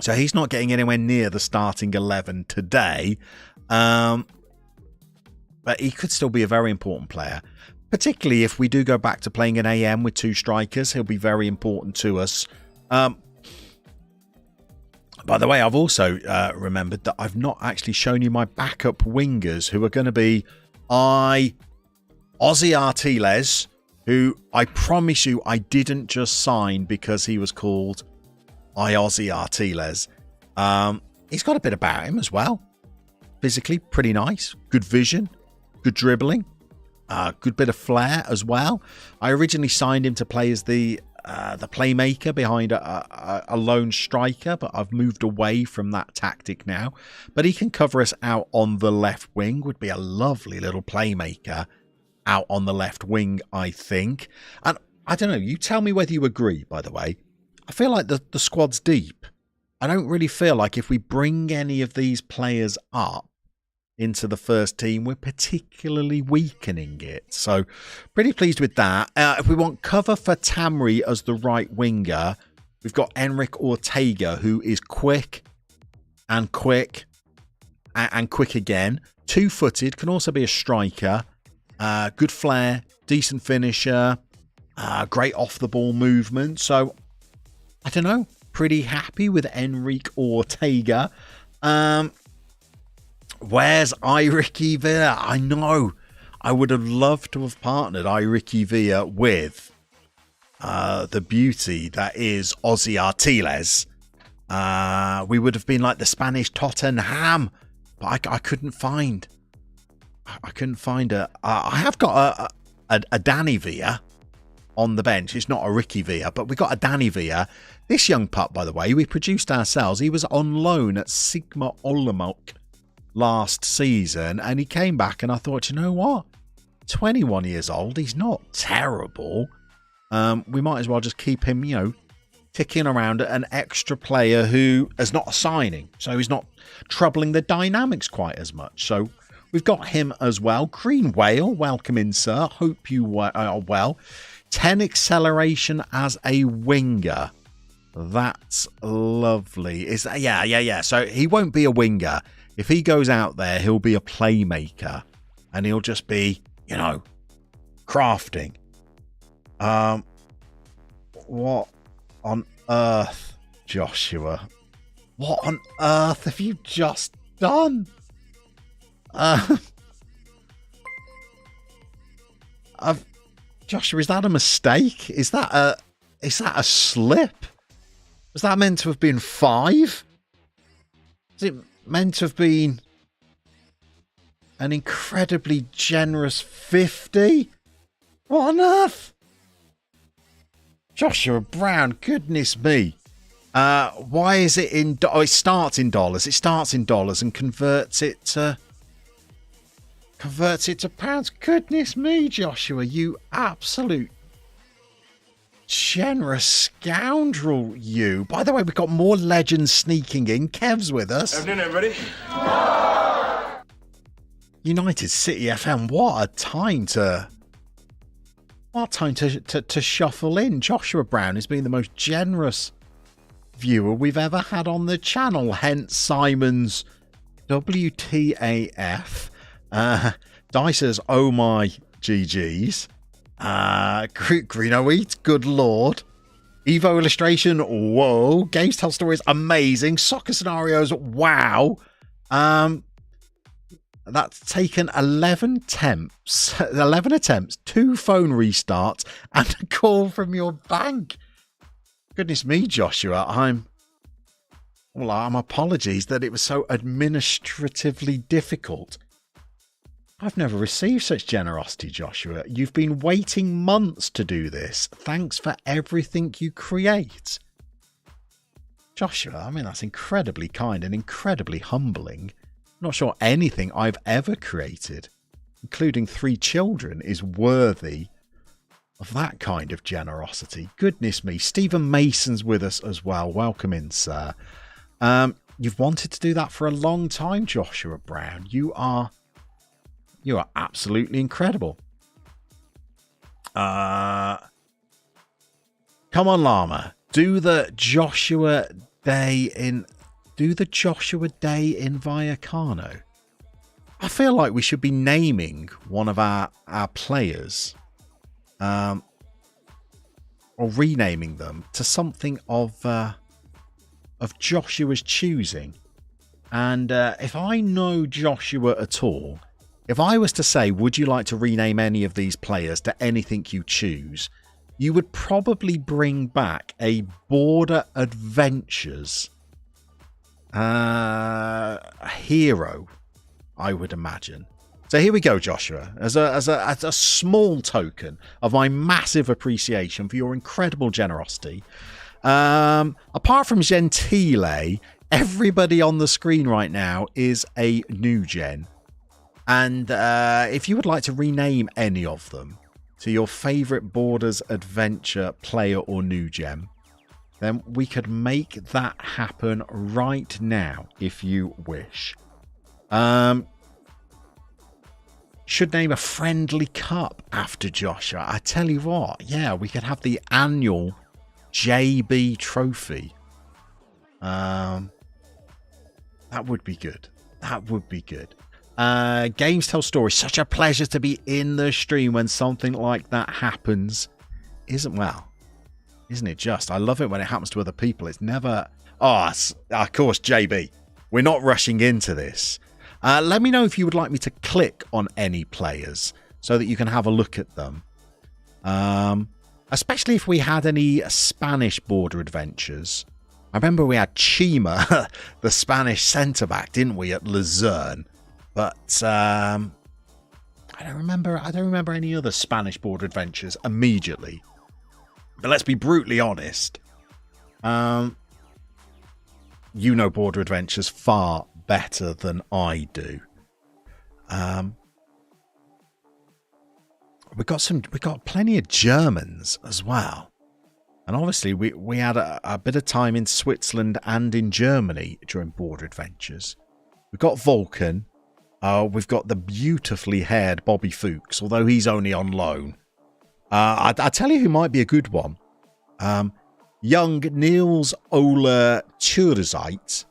So he's not getting anywhere near the starting 11 today. But he could still be a very important player. Particularly if we do go back to playing an AM with 2 strikers. He'll be very important to us. By the way, I've also remembered that I've not actually shown you my backup wingers who are going to be Ozzy Artiles, who I promise you I didn't just sign because he was called Ozzy Artiles. He's got a bit about him as well. Physically, pretty nice. Good vision. Good dribbling. Good bit of flair as well. I originally signed him to play as the playmaker behind a lone striker, but I've moved away from that tactic now. But he can cover us out on the left wing. Would be a lovely little playmaker out on the left wing, I think. And I don't know, you tell me whether you agree, by the way. I feel like the squad's deep. I don't really feel like if we bring any of these players up into the first team, we're particularly weakening it. So pretty pleased with that. If we want cover for Tamri as the right winger, we've got Enrique Ortega, who is quick and quick again. 2-footed, can also be a striker. Good flair, decent finisher, great off-the-ball movement. So, I don't know, pretty happy with Enrique Ortega. Where's Enrique there? I know I would have loved to have partnered Enrique Villa with the beauty that is Ozzy Artiles. We would have been like the Spanish Tottenham, but I couldn't find. I couldn't find a. I have got a Danny Villa on the bench. It's not a Ricky Villa, but we got a Danny Villa. This young pup, by the way, we produced ourselves. He was on loan at Sigma Olomouc last season, and he came back, and I thought, you know what? 21 years old. He's not terrible. We might as well just keep him, ticking around an extra player who is not a signing, so he's not troubling the dynamics quite as much. So we've got him as well. Green Whale, welcome in, sir. Hope you are well. 10 acceleration as a winger. That's lovely. Yeah. So he won't be a winger. If he goes out there, he'll be a playmaker, and he'll just be, crafting. What on earth, Joshua? What on earth have you just done? Joshua, is that a mistake? Is that a slip? Was that meant to have been 5? Is it meant to have been an incredibly generous 50? What on earth? Joshua Brown, goodness me. Why is it in... it starts in dollars. It starts in dollars and converts it to pounds. Goodness me, Joshua, you absolute generous scoundrel, you. By the way, we've got more legends sneaking in. Kev's with us. Afternoon, everybody. United City FM, what a time to shuffle in. Joshua Brown has been the most generous viewer we've ever had on the channel, hence Simon's WTAF. Dicer's oh my GG's. Greeno Eat, good lord. Evo illustration, whoa. Games Tell Stories, amazing. Soccer scenarios, wow. That's taken 11 attempts, 2 phone restarts, and a call from your bank. Goodness me, Joshua, I'm apologies that it was so administratively difficult. I've never received such generosity, Joshua. You've been waiting months to do this. Thanks for everything you create. Joshua, that's incredibly kind and incredibly humbling. I'm not sure anything I've ever created, including 3 children, is worthy of that kind of generosity. Goodness me. Stephen Mason's with us as well. Welcome in, sir. You've wanted to do that for a long time, Joshua Brown. You are absolutely incredible. Come on, Llama. Do the Joshua Day in Vallecano. I feel like we should be naming one of our players, or renaming them to something of Joshua's choosing. And if I know Joshua at all, if I was to say, would you like to rename any of these players to anything you choose, you would probably bring back a Border Adventures hero, I would imagine. So here we go, Joshua. As a small token of my massive appreciation for your incredible generosity, apart from Gentile, everybody on the screen right now is a new gen. And if you would like to rename any of them to your favourite Borders Adventure player or new gem, then we could make that happen right now if you wish. Should name a friendly cup after Joshua. I tell you what, yeah, we could have the annual JB trophy. That would be good. That would be good. Games Tell Stories. Such a pleasure to be in the stream when something like that happens. Isn't it just? I love it when it happens to other people. It's never... Oh, of course, JB. We're not rushing into this. Let me know if you would like me to click on any players so that you can have a look at them. Especially if we had any Spanish border adventures. I remember we had Llama, the Spanish centre-back, didn't we, at Luzerne? But I don't remember any other Spanish border adventures immediately. But let's be brutally honest. You know border adventures far better than I do. We got plenty of Germans as well. And obviously we had a bit of time in Switzerland and in Germany during border adventures. We've got Vulcan. We've got the beautifully haired Bobby Fuchs, although he's only on loan. I tell you who might be a good one. Young Niels Ola Turzeit,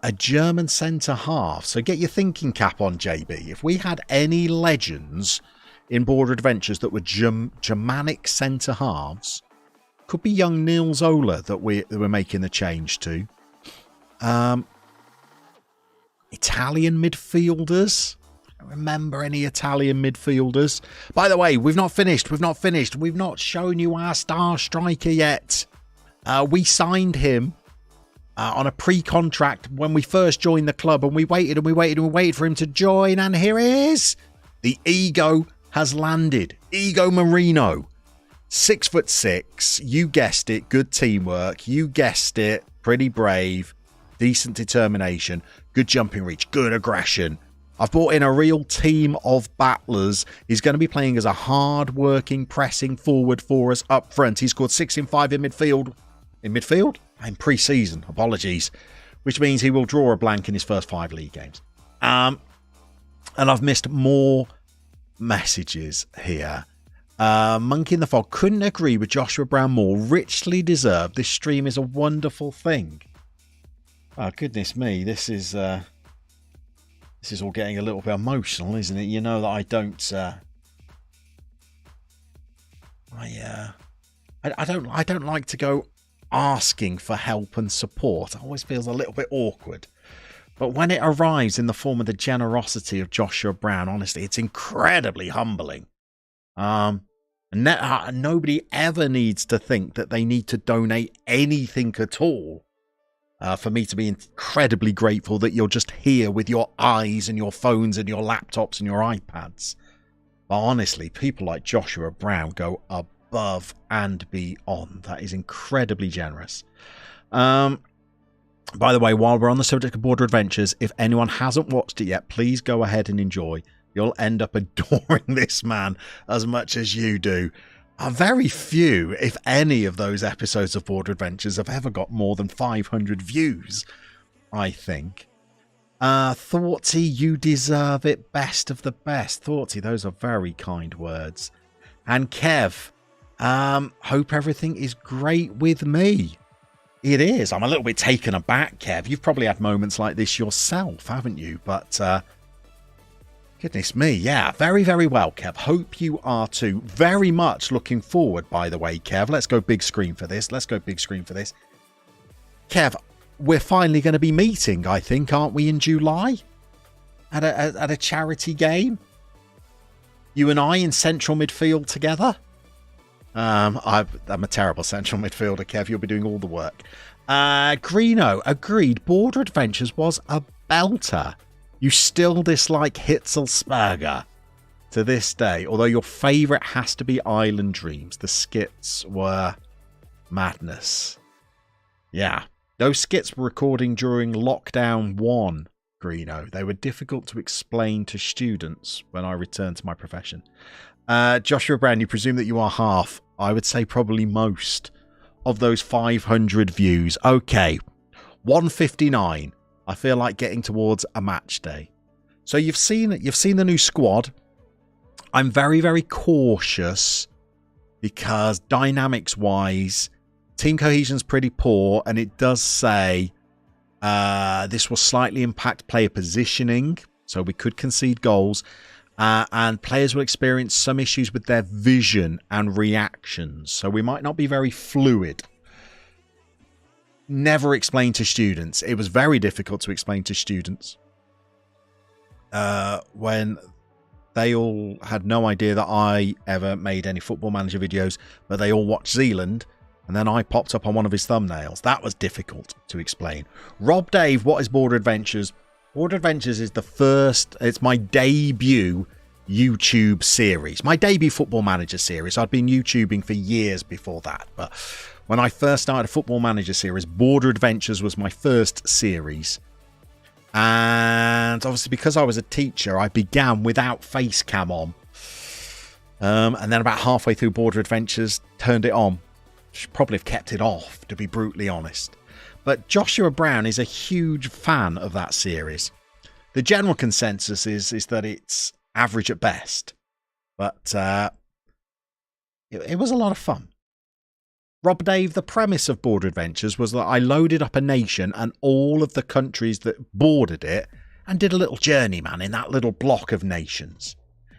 a German centre-half. So get your thinking cap on, JB. If we had any legends in border adventures that were Germanic centre-halves, could be young Niels Ola that we're making the change to. Italian midfielders. I don't remember any Italian midfielders. By the way, we've not finished. We've not shown you our star striker yet. We signed him on a pre-contract when we first joined the club, and we waited for him to join, and here he is. The ego has landed. Ego Marino. 6'6", you guessed it, good teamwork, you guessed it, pretty brave, decent determination, good jumping reach, good aggression. I've brought in a real team of battlers. He's going to be playing as a hard-working, pressing forward for us up front. He scored 6 in 5 in midfield. In midfield? In pre-season, apologies. Which means he will draw a blank in his first 5 league games. And I've missed more messages here. Monkey in the Fog, couldn't agree with Joshua Brown more. Richly deserved. This stream is a wonderful thing. Oh, goodness me. This is all getting a little bit emotional, isn't it? You know that I don't I don't like to go asking for help and support. It always feels a little bit awkward. But when it arrives in the form of the generosity of Joshua Brown, honestly, it's incredibly humbling. Nobody ever needs to think that they need to donate anything at all for me to be incredibly grateful that you're just here with your eyes and your phones and your laptops and your iPads. But honestly, people like Joshua Brown go above and beyond. That is incredibly generous. By the way, while we're on the subject of border adventures, if anyone hasn't watched it yet, please go ahead and enjoy. You'll end up adoring this man as much as you do. Very few, if any, of those episodes of Border Adventures have ever got more than 500 views, I think. Thoughtsy, you deserve it. Best of the best. Thoughtsy, those are very kind words. And Kev, hope everything is great with me. It is. I'm a little bit taken aback, Kev. You've probably had moments like this yourself, haven't you? But goodness me, yeah, very, very well, Kev. Hope you are too. Very much looking forward, by the way, Kev. Let's go big screen for this. Kev, we're finally going to be meeting, I think, aren't we, in July? At a charity game? You and I in central midfield together? I'm a terrible central midfielder, Kev. You'll be doing all the work. Greeno, agreed. Border Adventures was a belter. You still dislike Hitzelsperger to this day, although your favourite has to be Island Dreams. The skits were madness. Yeah, those skits were recording during Lockdown 1, Greeno. They were difficult to explain to students when I returned to my profession. Joshua Brown, you presume that you are half, I would say probably most, of those 500 views. Okay, 159. I feel like getting towards a match day. So you've seen the new squad. I'm very, very cautious because dynamics-wise, team cohesion's pretty poor, and it does say this will slightly impact player positioning, so we could concede goals. And players will experience some issues with their vision and reactions. So we might not be very fluid. Never explained to students. It was very difficult to explain to students when They all had no idea that I ever made any Football Manager videos, but they all watched Zealand, and then I popped up on one of his thumbnails. That was difficult to explain. Rob Dave, what is Border Adventures? Border Adventures is the first, it's my debut YouTube series. My debut Football Manager series. I'd been YouTubing for years before that, but when I first started a Football Manager series, Border Adventures was my first series. And obviously because I was a teacher, I began without face cam on. And then about halfway through Border Adventures, turned it on. Should probably have kept it off, to be brutally honest. But Joshua Brown is a huge fan of that series. The general consensus is that it's average at best. But it was a lot of fun. Rob Dave, the premise of Border Adventures was that I loaded up a nation and all of the countries that bordered it and did a little journeyman in that little block of nations.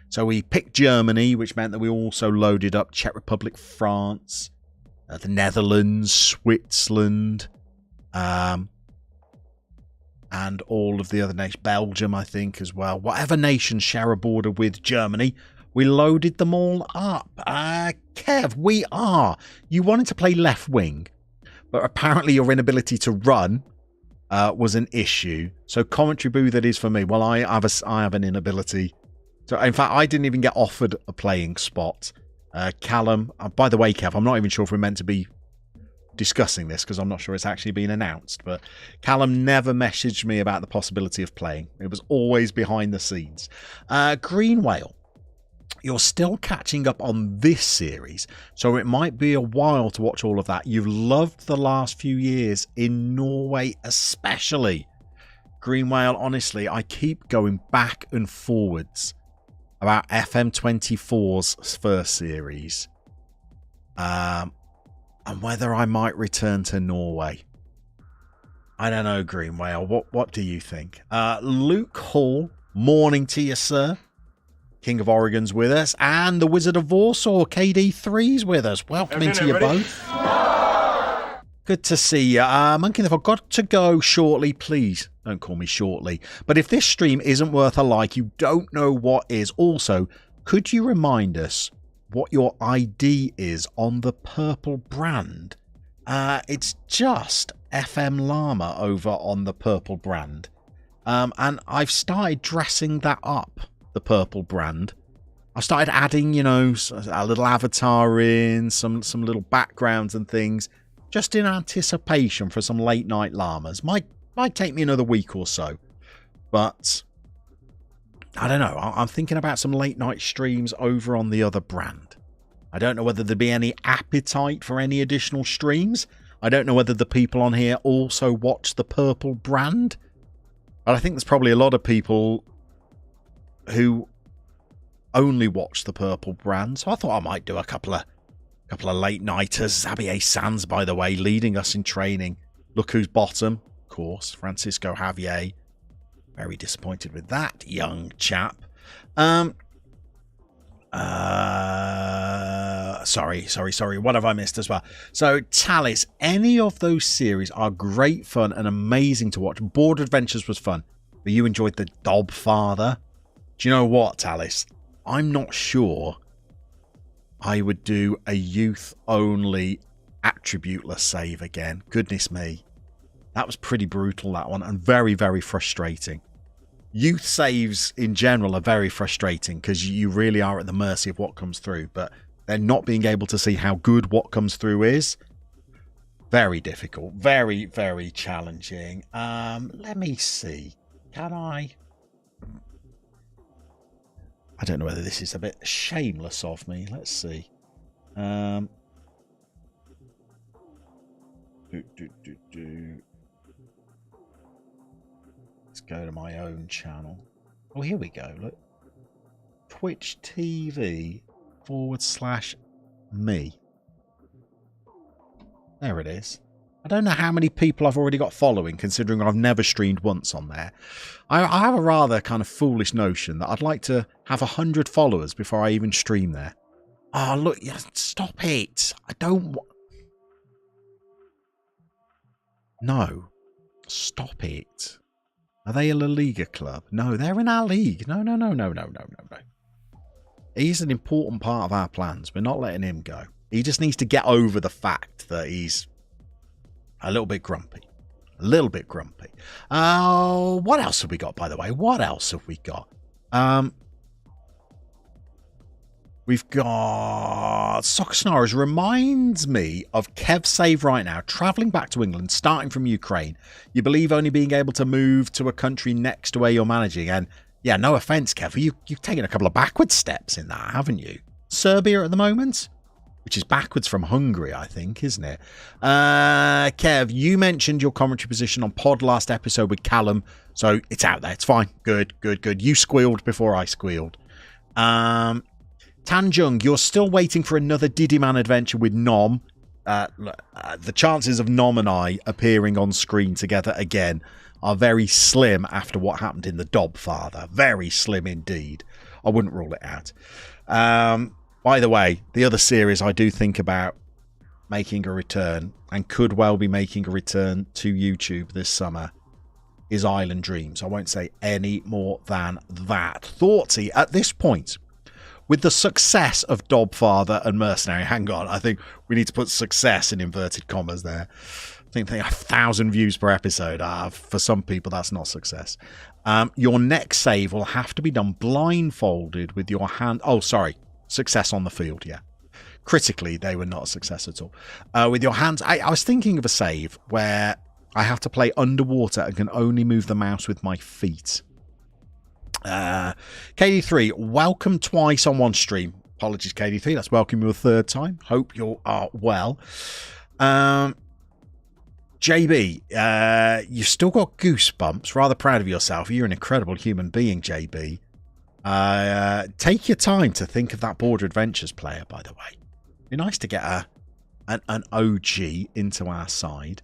So we picked Germany, which meant that we also loaded up Czech Republic, France, the Netherlands, Switzerland, and all of the other nations, Belgium, I think, as well. Whatever nations share a border with Germany, we loaded them all up. Kev, you wanted to play left wing, but apparently your inability to run was an issue. So commentary boo that is for me. Well, I have an inability. So in fact, I didn't even get offered a playing spot. Callum, by the way, Kev, I'm not even sure if we're meant to be discussing this because I'm not sure it's actually been announced, but Callum never messaged me about the possibility of playing. It was always behind the scenes. Green Whale. You're still catching up on this series, so it might be a while to watch all of that. You've loved the last few years, in Norway especially. Green Whale, honestly, I keep going back and forwards about FM24's first series. And whether I might return to Norway. I don't know, Green Whale. What do you think? Luke Hall, morning to you, sir. King of Oregon's with us, and the Wizard of Warsaw, KD3's with us. Welcome into you both. Good to see you. Monkey, if I've got to go shortly, please don't call me shortly. But if this stream isn't worth a like, you don't know what is. Also, could you remind us what your ID is on the purple brand? It's just FM Llama over on the purple brand. And I've started dressing that up. The purple brand. I started adding, a little avatar in, some little backgrounds and things, just in anticipation for some late night llamas. Might take me another week or so, but I don't know. I'm thinking about some late night streams over on the other brand. I don't know whether there'd be any appetite for any additional streams. I don't know whether the people on here also watch the purple brand, but I think there's probably a lot of people who only watch the purple brand, so I thought I might do a couple of late nighters. Xavier Sands, by the way, leading us in training. Look who's bottom, of course, Francisco Javier. Very disappointed with that young chap. Sorry. What have I missed as well? So, Talis, any of those series are great fun and amazing to watch. Border Adventures was fun, but you enjoyed the Dob Father. Do you know what, Talis? I'm not sure I would do a youth-only attributeless save again. Goodness me. That was pretty brutal, that one, and very, very frustrating. Youth saves in general are very frustrating because you really are at the mercy of what comes through, but then not being able to see how good what comes through is very difficult. Very, very challenging. Let me see. Can I don't know whether this is a bit shameless of me. Let's see. Let's go to my own channel. Oh, here we go. Look. Twitch TV/me. There it is. I don't know how many people I've already got following, considering I've never streamed once on there. I have a rather kind of foolish notion that I'd like to have 100 followers before I even stream there. Oh, look, yeah, stop it. I don't want... No. Stop it. Are they a La Liga club? No, they're in our league. No. He's an important part of our plans. We're not letting him go. He just needs to get over the fact that he's a little bit grumpy. A little bit grumpy. What else have we got, by the way? What else have we got? We've got Soccer Scenarios. Reminds me of Kev's save right now. Travelling back to England, starting from Ukraine. You believe only being able to move to a country next to where you're managing. And yeah, no offence, Kev. You've taken a couple of backward steps in that, haven't you? Serbia at the moment? Which is backwards from Hungary, I think, isn't it? Kev, you mentioned your commentary position on pod last episode with Callum. So it's out there. It's fine. Good. You squealed before I squealed. Tanjung, you're still waiting for another Diddy Man adventure with Nom. The chances of Nom and I appearing on screen together again are very slim after what happened in the Dob Father. Very slim indeed. I wouldn't rule it out. By the way, the other series I do think about making a return and could well be making a return to YouTube this summer is Island Dreams. I won't say any more than that. Thoughtsy, at this point, with the success of Dob Father and Mercenary, hang on, I think we need to put success in inverted commas there. I think they have 1,000 views per episode. For some people, that's not success. Your next save will have to be done blindfolded with your hand. Oh, sorry. Success on the field, yeah. Critically, they were not a success at all. With your hands, I was thinking of a save where I have to play underwater and can only move the mouse with my feet. KD3, welcome twice on one stream. Apologies, KD3. Let's welcome you a third time. Hope you are well. JB, you've still got goosebumps. Rather proud of yourself. You're an incredible human being, JB. Take your time to think of that Border Adventures player, by the way. It'd be nice to get an OG into our side.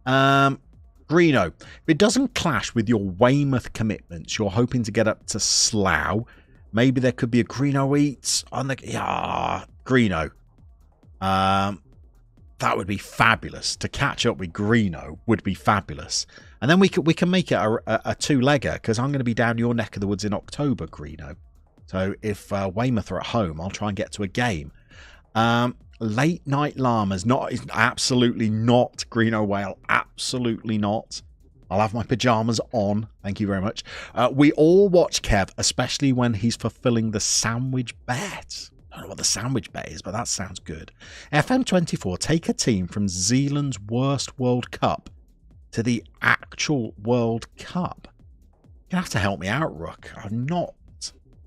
Greeno, if it doesn't clash with your Weymouth commitments, you're hoping to get up to Slough. Maybe there could be a Greeno Eats on the... Yeah, Greeno. That would be fabulous. To catch up with Greeno would be fabulous. And then we can make it a two-legger, because I'm going to be down your neck of the woods in October, Greeno. So if Weymouth are at home, I'll try and get to a game. Late night llamas, absolutely not. Greeno Whale, absolutely not. I'll have my pajamas on. Thank you very much. We all watch Kev, especially when he's fulfilling the sandwich bet. I don't know what the sandwich bet is, but that sounds good. FM24, take a team from Zealand's worst World Cup to the actual World Cup. You have to help me out, Rook. A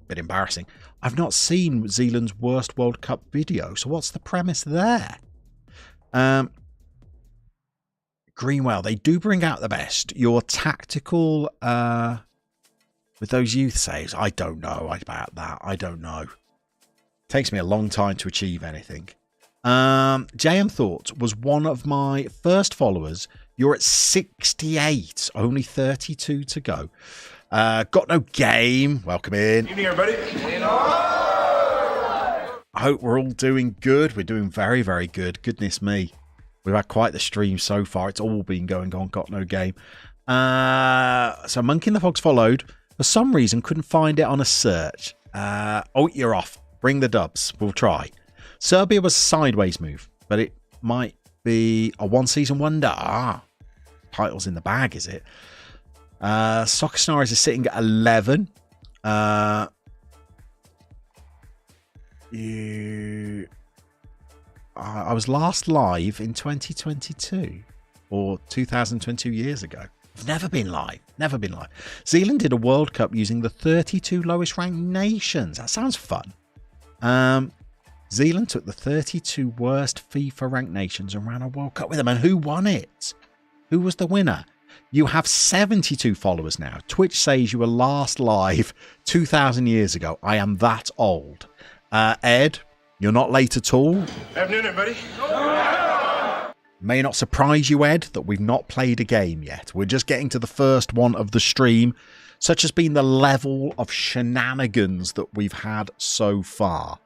bit embarrassing. I've not seen Zealand's worst World Cup video, so what's the premise there? Greenwell, they do bring out the best. Your tactical with those youth saves, I don't know about that. I don't know. Takes me a long time to achieve anything. JM Thoughts was one of my first followers. You're at 68, only 32 to go. Got no game. Welcome in. Evening, everybody. I hope we're all doing good. We're doing very, very good. Goodness me. We've had quite the stream so far. It's all been going on. Got no game. So Monkey and the Fox followed. For some reason, couldn't find it on a search. Oh, you're off. Bring the dubs. We'll try. Serbia was a sideways move, but it might be a one-season wonder. Title's in the bag, is it? Soccer Scenarios is sitting at 11. I was last live in 2022 or 2022 years ago. I've never been live. Zealand did a World Cup using the 32 lowest ranked nations. That sounds fun. Zealand took the 32 worst FIFA ranked nations and ran a World Cup with them. And who won it? Who was the winner? You have 72 followers now. Twitch says you were last live 2,000 years ago. I am that old. Ed, you're not late at all. Afternoon, everybody. May not surprise you, Ed, that we've not played a game yet. We're just getting to the first one of the stream. Such has been the level of shenanigans that we've had so far.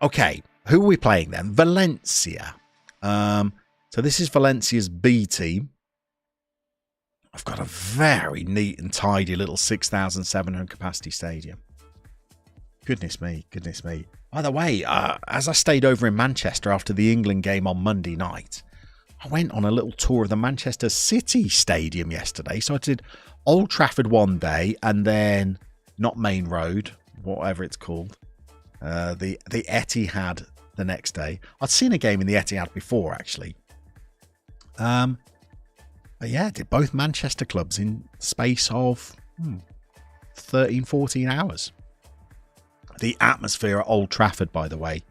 Okay, who are we playing then? Valencia. So this is Valencia's B team. I've got a very neat and tidy little 6,700 capacity stadium. Goodness me, goodness me. By the way, as I stayed over in Manchester after the England game on Monday night, I went on a little tour of the Manchester City Stadium yesterday. So I did Old Trafford one day and then not Main Road, whatever it's called, the Etihad the next day. I'd seen a game in the Etihad before, actually. But yeah, did both Manchester clubs in space of 13, 14 hours. The atmosphere at Old Trafford, by the way.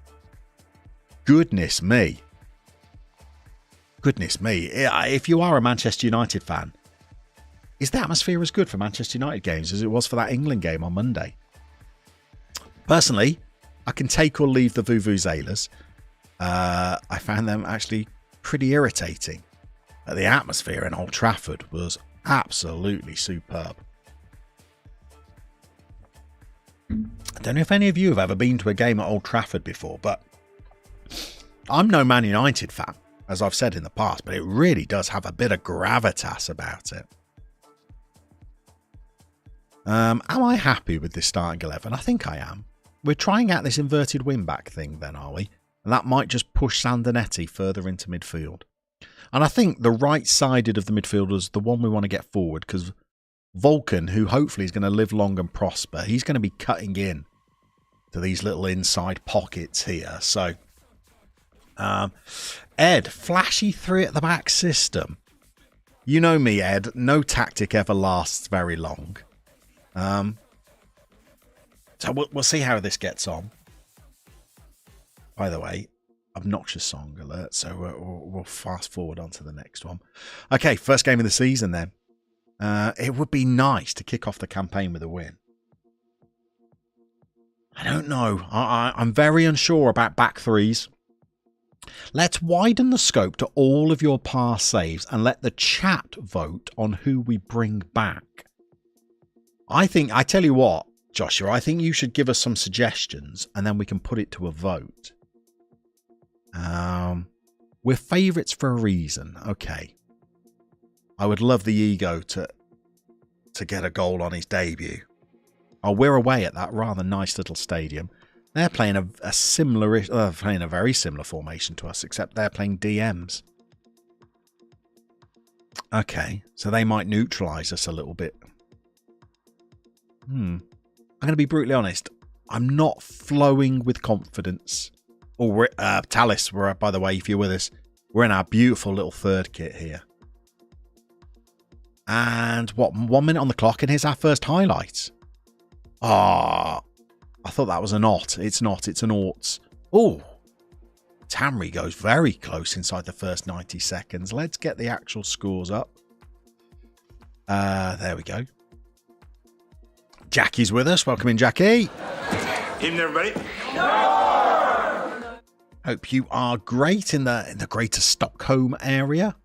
Goodness me. Goodness me. If you are a Manchester United fan, is the atmosphere as good for Manchester United games as it was for that England game on Monday? Personally, I can take or leave the Vuvuzelas. I found them actually pretty irritating. But the atmosphere in Old Trafford was absolutely superb. I don't know if any of you have ever been to a game at Old Trafford before, but I'm no Man United fan, as I've said in the past, but it really does have a bit of gravitas about it. Am I happy with this starting 11? I think I am. We're trying out this inverted wing-back thing then, are we? And that might just push Sandonetti further into midfield. And I think the right-sided of the midfield is the one we want to get forward, because Vulcan, who hopefully is going to live long and prosper, he's going to be cutting in to these little inside pockets here. So, Ed, flashy 3 at the back system. You know me, Ed. No tactic ever lasts very long. So we'll see how this gets on. By the way, obnoxious song alert. So we'll fast forward on to the next one. Okay, first game of the season then. It would be nice to kick off the campaign with a win. I don't know. I'm very unsure about back threes. Let's widen the scope to all of your pass saves and let the chat vote on who we bring back. I tell you what, Joshua, I think you should give us some suggestions and then we can put it to a vote. We're favourites for a reason. Okay. I would love the ego to get a goal on his debut. Oh, we're away at that rather nice little stadium. They're playing a very similar formation to us, except they're playing DMs. Okay, so they might neutralise us a little bit. I'm going to be brutally honest. I'm not flowing with confidence. Oh, Talis, by the way, if you're with us, we're in our beautiful little third kit here. And 1 minute on the clock, and here's our first highlight. I thought that was an ot. It's not, it's an orts. Oh, Tamri goes very close inside the first 90 seconds. Let's get the actual scores up. There we go. Jackie's with us. Welcome in, Jackie. Evening, everybody. Hope you are great in the greater Stockholm area.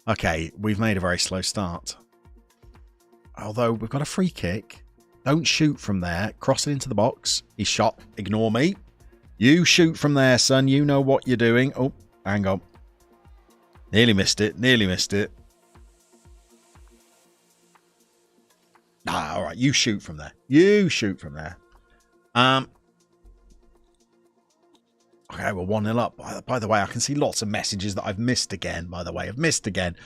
Okay, we've made a very slow start. Although we've got a free kick. Don't shoot from there. Cross it into the box. He's shot. Ignore me. You shoot from there, son. You know what you're doing. Oh, hang on. Nearly missed it. Nearly missed it. All right. You shoot from there. You shoot from there. Okay, we're 1-0 up. By the way, I can see lots of messages that I've missed again, by the way. I've missed again.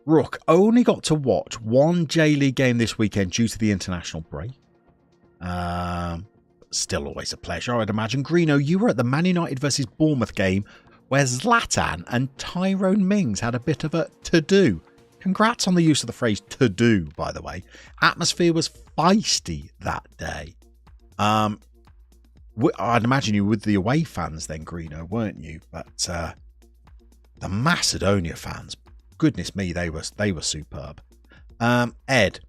Rook only got to watch one J-League game this weekend due to the international break. Still always a pleasure, I'd imagine. Greeno, you were at the Man United versus Bournemouth game where Zlatan and Tyrone Mings had a bit of a to-do. Congrats on the use of the phrase to-do, by the way. Atmosphere was feisty that day. I'd imagine you were with the away fans then, Greeno, weren't you? But the Macedonia fans, goodness me, they were superb. Ed,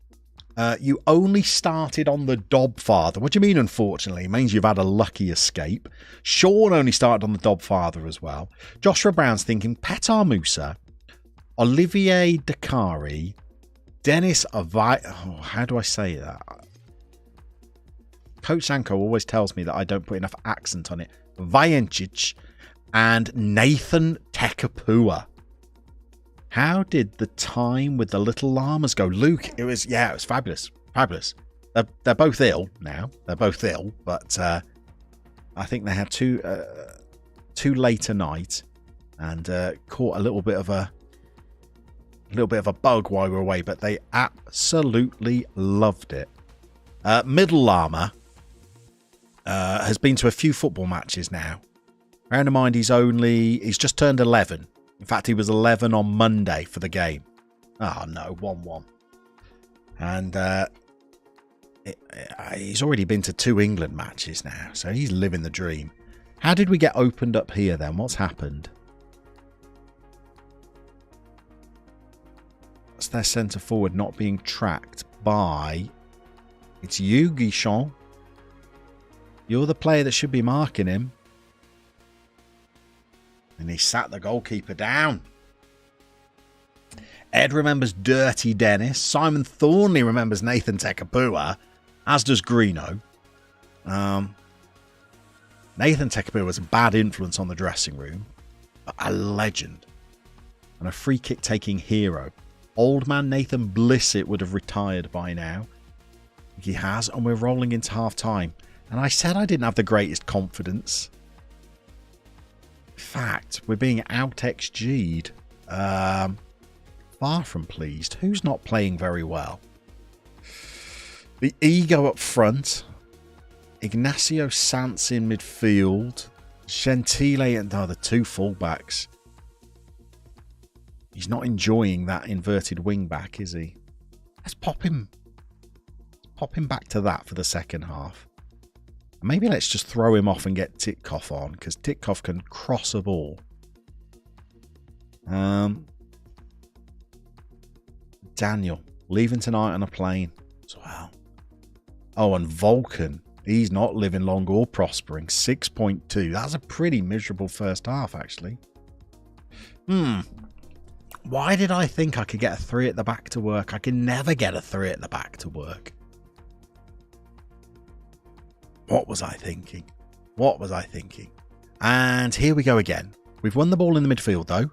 you only started on the Dobfather. What do you mean, unfortunately? It means you've had a lucky escape. Sean only started on the Dobfather as well. Joshua Brown's thinking Petar Musa, Olivier Dakari, Dennis Avai. Oh, how do I say that? Coach Sanko always tells me that I don't put enough accent on it. Vajencic and Nathan Tekapua. How did the time with the little llamas go? Luke, it was fabulous. Fabulous. They're both ill now. They're both ill, but I think they had too late a night and caught a little bit of a bug while we were away. But they absolutely loved it. Middle Llama has been to a few football matches now. Bear in mind, he's just turned 11. In fact, he was 11 on Monday for the game. Oh no, 1-1. And he's already been to 2 England matches now, so he's living the dream. How did we get opened up here then? What's happened? That's their centre forward not being tracked by... It's you, Guichon. You're the player that should be marking him. And he sat the goalkeeper down. Ed remembers Dirty Dennis. Simon Thornley remembers Nathan Tekapua, as does Greeno. Nathan Tekapua was a bad influence on the dressing room, but a legend. And a free kick taking hero. Old man Nathan Blissett would have retired by now. He has, and we're rolling into half time. And I said I didn't have the greatest confidence. In fact, we're being out-XG'd. Far from pleased. Who's not playing very well? The ego up front. Ignacio Sanz in midfield. Gentile and the 2 fullbacks. He's not enjoying that inverted wing back, is he? Let's pop him back to that for the second half. Maybe let's just throw him off and get Titkov on, because Titkov can cross a ball. Daniel, leaving tonight on a plane as well. Oh, and Vulcan, he's not living long or prospering. 6.2. That's a pretty miserable first half, actually. Why did I think I could get a 3 at the back to work? I can never get a 3 at the back to work. What was I thinking? What was I thinking? And here we go again. We've won the ball in the midfield, though.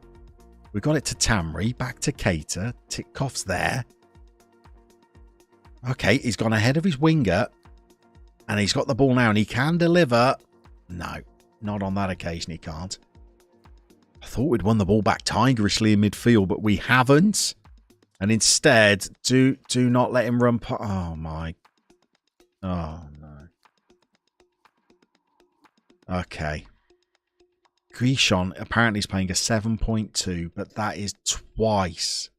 We've got it to Tamri, back to Cater. Titkov's there. Okay, he's gone ahead of his winger. And he's got the ball now, and he can deliver. No, not on that occasion, he can't. I thought we'd won the ball back tigerishly in midfield, but we haven't. And instead, do not let him run. Oh, my. Oh, no. Okay. Grishon apparently is playing a 7.2, but that is twice.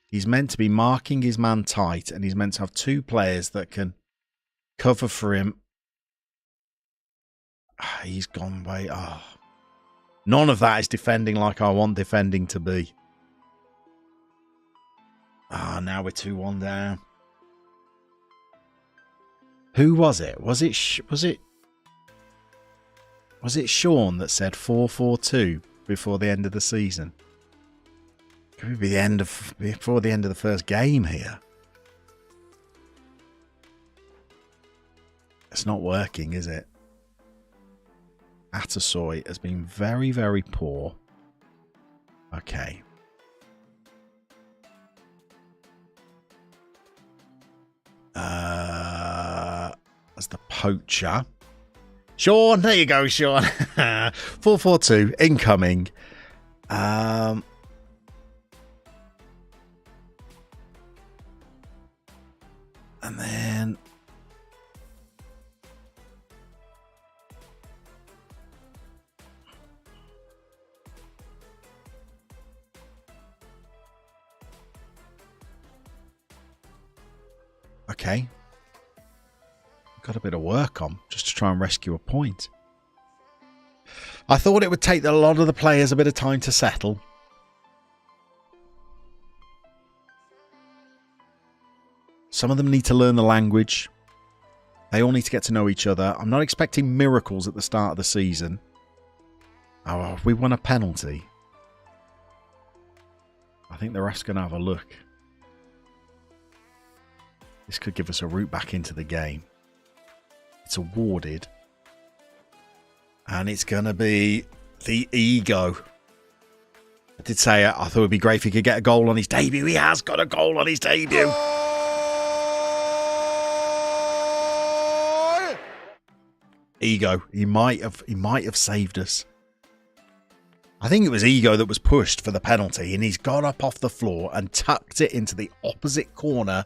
He's meant to be marking his man tight, and he's meant to have 2 players that can cover for him. He's gone way. Oh. None of that is defending like I want defending to be. Now we're 2-1 down. Who was it? Was it Sean that said 4-4-2 before the end of the season? Could it be before the end of the first game here? It's not working, is it? Atasoy has been very, very poor. Okay. As the poacher. Sean, there you go, Sean. 4-4-2, incoming. And then... Okay. Got a bit of work on just to try and rescue a point. I thought it would take a lot of the players a bit of time to settle. Some of them need to learn the language. They all need to get to know each other. I'm not expecting miracles at the start of the season. Oh, we won a penalty. I think the ref's going to have a look. This could give us a route back into the game. It's awarded. And it's going to be the ego. I did say I thought it would be great if he could get a goal on his debut. He has got a goal on his debut. Ego. He might have saved us. I think it was Ego that was pushed for the penalty, and he's got up off the floor and tucked it into the opposite corner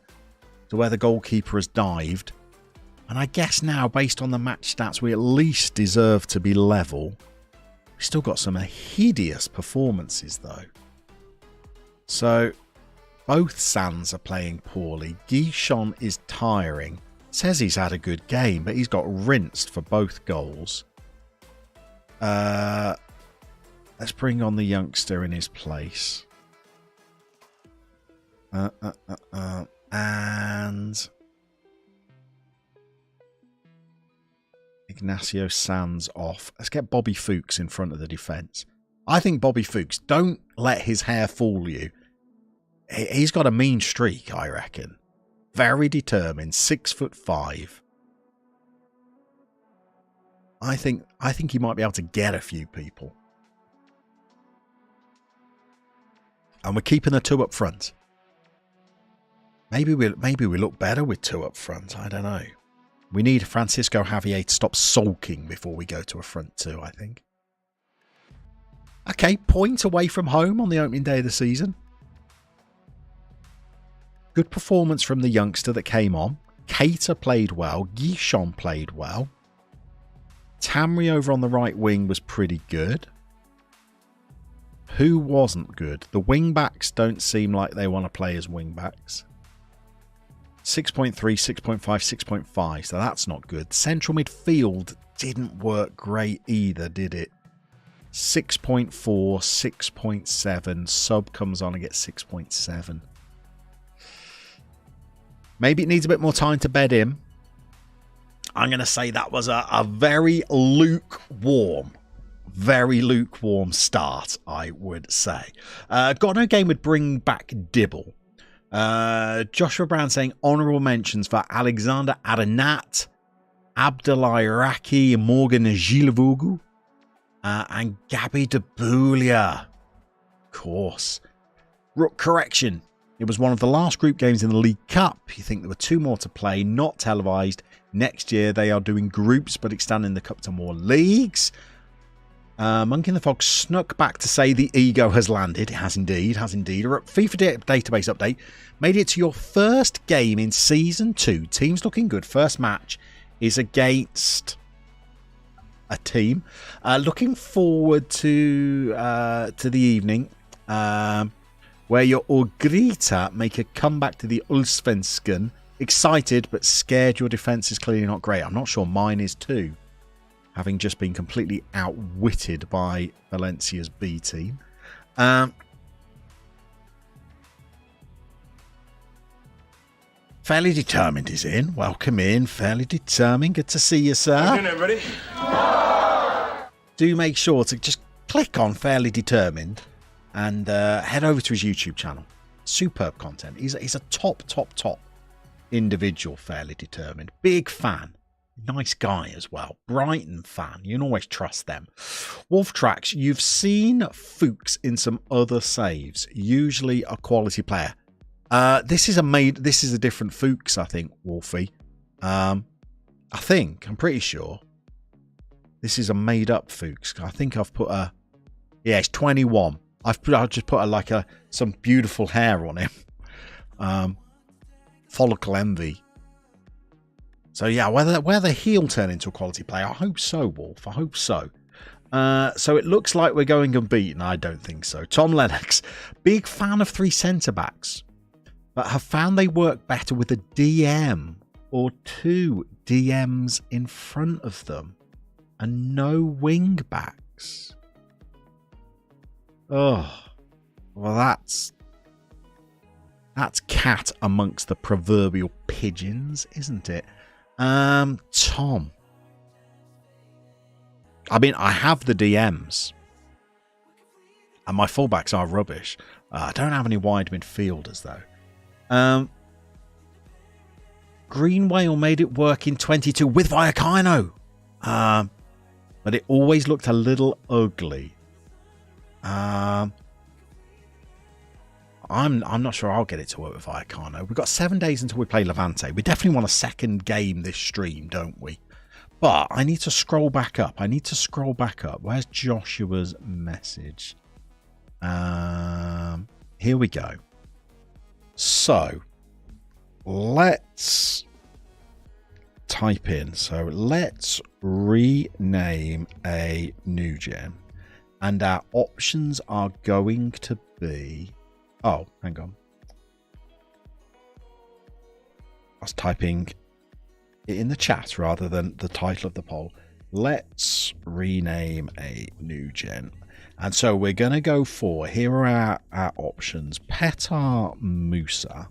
to where the goalkeeper has dived. And I guess now, based on the match stats, we at least deserve to be level. We've still got some hideous performances, though. So, both Sands are playing poorly. Guichon is tiring. Says he's had a good game, but he's got rinsed for both goals. Let's bring on the youngster in his place. And Ignacio Sands off. Let's get Bobby Fuchs in front of the defence. I think Bobby Fuchs, don't let his hair fool you. He's got a mean streak, I reckon. Very determined, 6'5". I think he might be able to get a few people. And we're keeping the two up front. Maybe we look better with two up front. I don't know. We need Francisco Javier to stop sulking before we go to a front two, I think. Okay, point away from home on the opening day of the season. Good performance from the youngster that came on. Keita played well. Guichon played well. Tamri over on the right wing was pretty good. Who wasn't good? The wing-backs don't seem like they want to play as wing-backs. 6.3, 6.5, 6.5. So that's not good. Central midfield didn't work great either, did it? 6.4, 6.7. Sub comes on and gets 6.7. Maybe it needs a bit more time to bed in. I'm going to say that was a very lukewarm start, I would say. Got no game would bring back Dibble. Joshua Brown saying honourable mentions for Alexander Adenat, Abdullah Iraqi, Morgan Gilevogu, and Gabby Debulia. Of course. Correction. It was one of the last group games in the League Cup. You think there were two more to play, not televised. Next year they are doing groups, but extending the cup to more leagues. Monkey and the Fog snuck back to say the ego has landed. It has indeed, FIFA database update. Made it to your first game in Season 2. Team's looking good. First match is against a team. Looking forward to the evening. Where your Ogrita make a comeback to the Allsvenskan. Excited, but scared your defence is clearly not great. I'm not sure mine is too. Having just been completely outwitted by Valencia's B team. Fairly Determined is in. Welcome in. Fairly Determined. Good to see you, sir. Good everybody. Do make sure to just click on Fairly Determined and head over to his YouTube channel. Superb content. He's a top individual, Fairly Determined. Big fan. Nice guy as well. Brighton fan. You can always trust them. Wolf Tracks, you've seen Fuchs in some other saves. Usually a quality player. This is a different Fuchs, I think, Wolfie. I'm pretty sure. This is a made up Fuchs. I think I've put it's 21. I've just put some beautiful hair on him. Follicle envy. So yeah, whether he'll turn into a quality player, I hope so, Wolf. I hope so. So it looks like we're going unbeaten. I don't think so. Tom Lennox, big fan of 3 centre backs, but have found they work better with a DM or 2 DMs in front of them and no wing backs. Oh, well, that's cat amongst the proverbial pigeons, isn't it? Tom. I mean, I have the DMs, and my fullbacks are rubbish. I don't have any wide midfielders though. Green Whale made it work in 22 with Vallecano, but it always looked a little ugly. I'm not sure I'll get it to work with Vallecano. We've got 7 days until we play Levante. We definitely want a second game this stream, don't we? But I need to scroll back up. Where's Joshua's message? Here we go. So let's type in. So let's rename a new gen. And our options are going to be... Oh, hang on. I was typing it in the chat rather than the title of the poll. Let's rename a new gen. And so we're going to go for, here are our options, Petar Musa,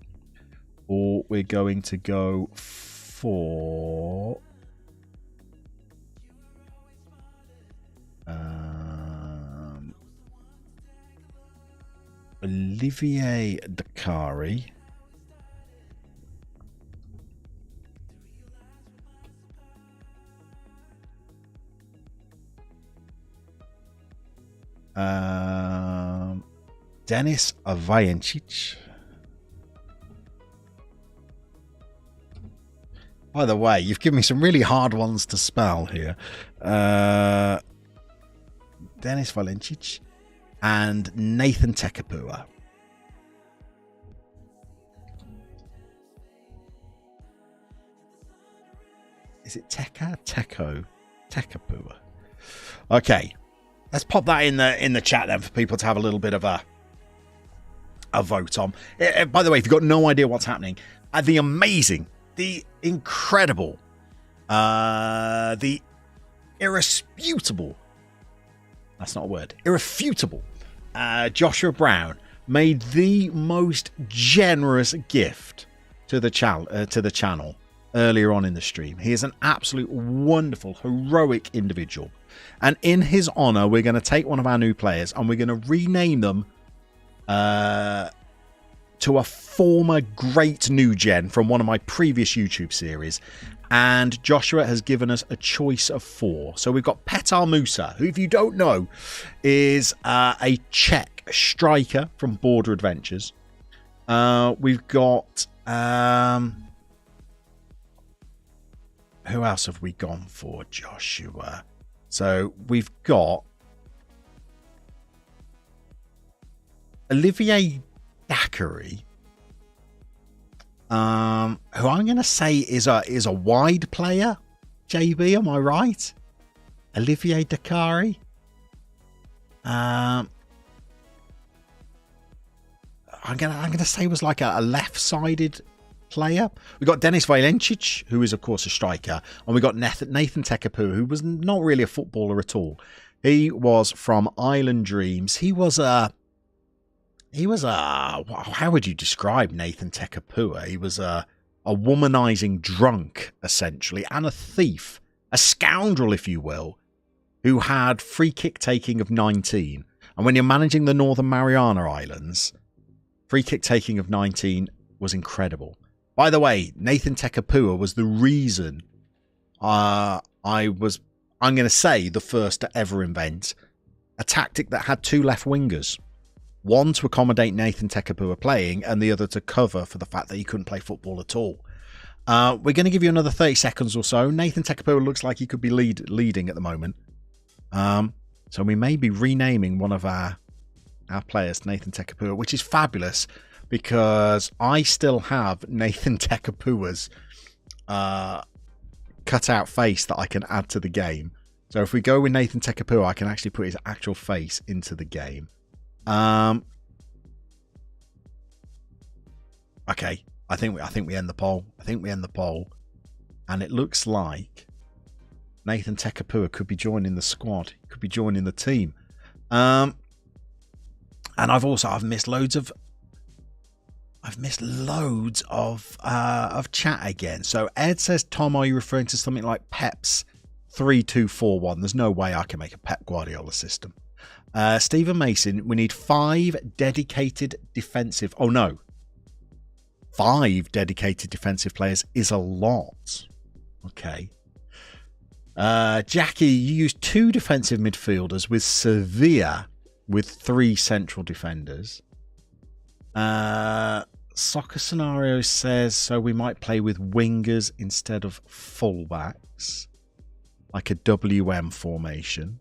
or we're going to go for Olivier Dakari. Denis Vajancic. By the way, you've given me some really hard ones to spell here. Denis Vajancic and Nathan Tekapua. Is it Tekapua? Okay. Let's pop that in the chat then for people to have a little bit of a vote on. By the way, if you've got no idea what's happening, the amazing, the incredible, the irresputable, that's not a word, irrefutable, Joshua Brown made the most generous gift to the channel earlier on in the stream. He is an absolute wonderful, heroic individual. And in his honor, we're going to take one of our new players and we're going to rename them to a former great new gen from one of my previous YouTube series. And Joshua has given us a choice of 4. So we've got Petar Musa, who, if you don't know, is a Czech striker from Border Adventures. We've got... who else have we gone for, Joshua? So we've got Olivier Dakari, who I'm going to say is a wide player. JB, am I right? Olivier Dakari. I'm gonna say was like a left-sided player. We got Denis Vajancic, who is of course a striker, and we got Nathan Tekapua, who was not really a footballer at all. He was from Island Dreams. He was a how would you describe Nathan Tekapua? He was a womanizing drunk essentially, and a thief, a scoundrel if you will, who had free kick taking of 19. And when you're managing the Northern Mariana Islands, free kick taking of 19 was incredible. By the way, Nathan Tekapua was the reason I'm going to say, the first to ever invent a tactic that had 2 left wingers. One to accommodate Nathan Tekapua playing, and the other to cover for the fact that he couldn't play football at all. We're going to give you another 30 seconds or so. Nathan Tekapua looks like he could be leading at the moment. So we may be renaming one of our players to Nathan Tekapua, which is fabulous, because I still have Nathan Tekapua's cutout face that I can add to the game. So if we go with Nathan Tekapua, I can actually put his actual face into the game. Okay, I think we end the poll. And it looks like Nathan Tekapua could be joining the squad, could be joining the team. And I've missed loads of chat again. So Ed says, Tom, are you referring to something like Pep's 3-2-4-1? There's no way I can make a Pep Guardiola system. Stephen Mason, we need 5 dedicated defensive. Oh no, 5 dedicated defensive players is a lot. Okay. Jackie, you used 2 defensive midfielders with Sevilla with 3 central defenders. Soccer Scenario says, so we might play with wingers instead of fullbacks. like a WM formation.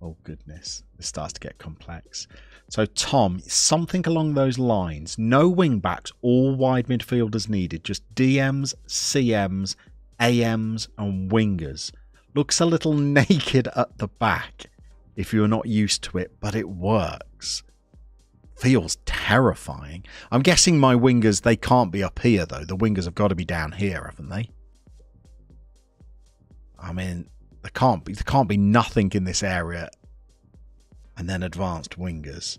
Oh, goodness. This starts to get complex. So, Tom, something along those lines. No wing-backs, all wide midfielders needed. Just DMs, CMs, AMs and wingers. Looks a little naked at the back if you're not used to it, but it works. Feels terrifying. I'm guessing my wingers, they can't be up here, though. The wingers have got to be down here, haven't they? I mean... There can't be nothing in this area. And then advanced wingers.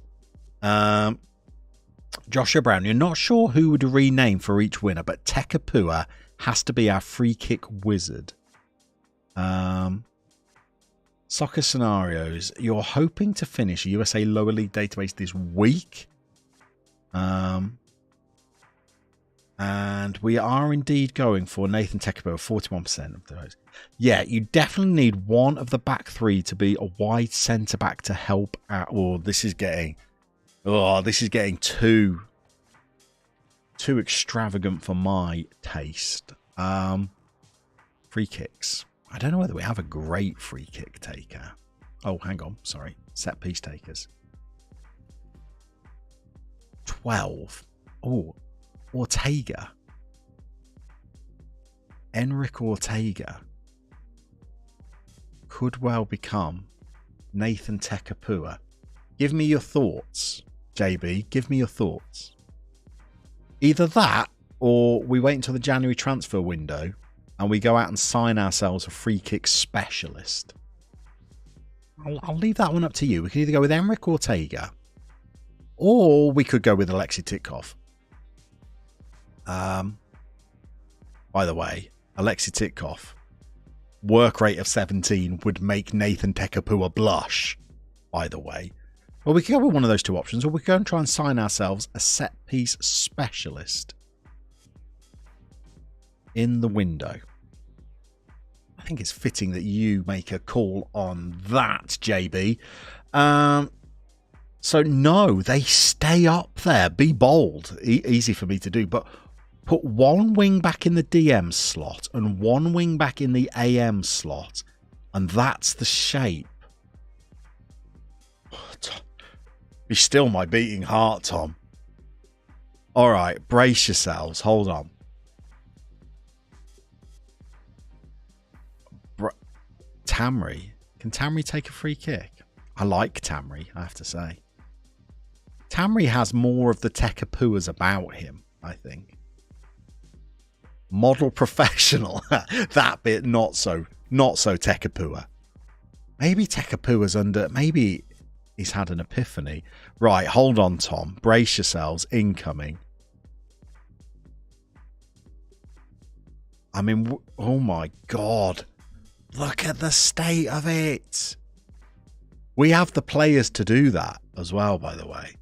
Joshua Brown, you're not sure who would rename for each winner, but Tekapua has to be our free kick wizard. Soccer scenarios. You're hoping to finish a USA Lower League database this week. And we are indeed going for Nathan Tekapua, 41% of those. Yeah, you definitely need one of the back three to be a wide centre back to help out. Oh, this is getting too extravagant for my taste. Free kicks. I don't know whether we have a great free kick taker. Oh, hang on, sorry. Set piece takers. 12. Oh. Ortega. Enrique Ortega could well become Nathan Tekapua. Give me your thoughts, JB. Give me your thoughts. Either that or we wait until the January transfer window and we go out and sign ourselves a free kick specialist. I'll leave that one up to you. We can either go with Enrique Ortega or we could go with Alexei Titkov. By the way, Alexei Titkov, work rate of 17 would make Nathan Tekapua blush, by the way. Well, we could go with one of those two options, or we could go and try and sign ourselves a set-piece specialist in the window. I think it's fitting that you make a call on that, JB. So, no, they stay up there. Be bold. Easy for me to do, but... Put one wing back in the DM slot and one wing back in the AM slot. And that's the shape. Be still my beating heart, Tom. All right, brace yourselves. Hold on. Tamri. Can Tamri take a free kick? I like Tamri, I have to say. Tamri has more of the Tekapuas about him, I think. Model professional. That bit not so Tekapua. Maybe Tekapua's under, maybe he's had an epiphany. Right, hold on, Tom. Brace yourselves. Incoming. I mean, oh my God. Look at the state of it. We have the players to do that as well, by the way.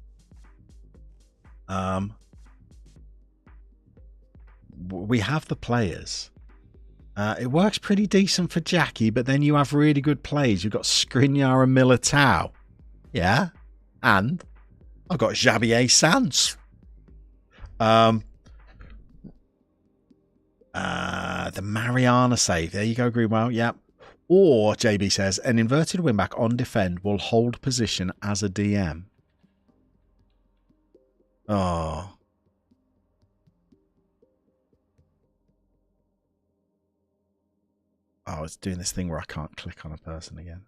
We have the players. It works pretty decent for Jackie, but then you have really good players. You've got Skriniar and Militao. Yeah. And I've got Javier Sanz. The Mariana save. There you go, Greenwell. Yep. Or, JB says, an inverted wingback on defend will hold position as a DM. Oh. Oh, it's doing this thing where I can't click on a person again.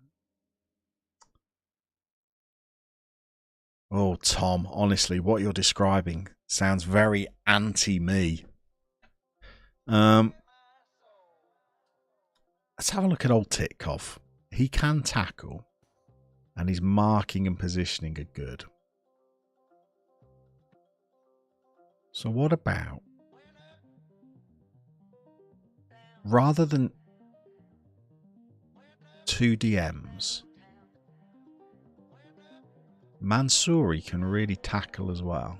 Oh, Tom, honestly, what you're describing sounds very anti-me. Let's have a look at old Titkov. He can tackle, and his marking and positioning are good. So what about, rather than 2 DMs, Mansouri can really tackle as well.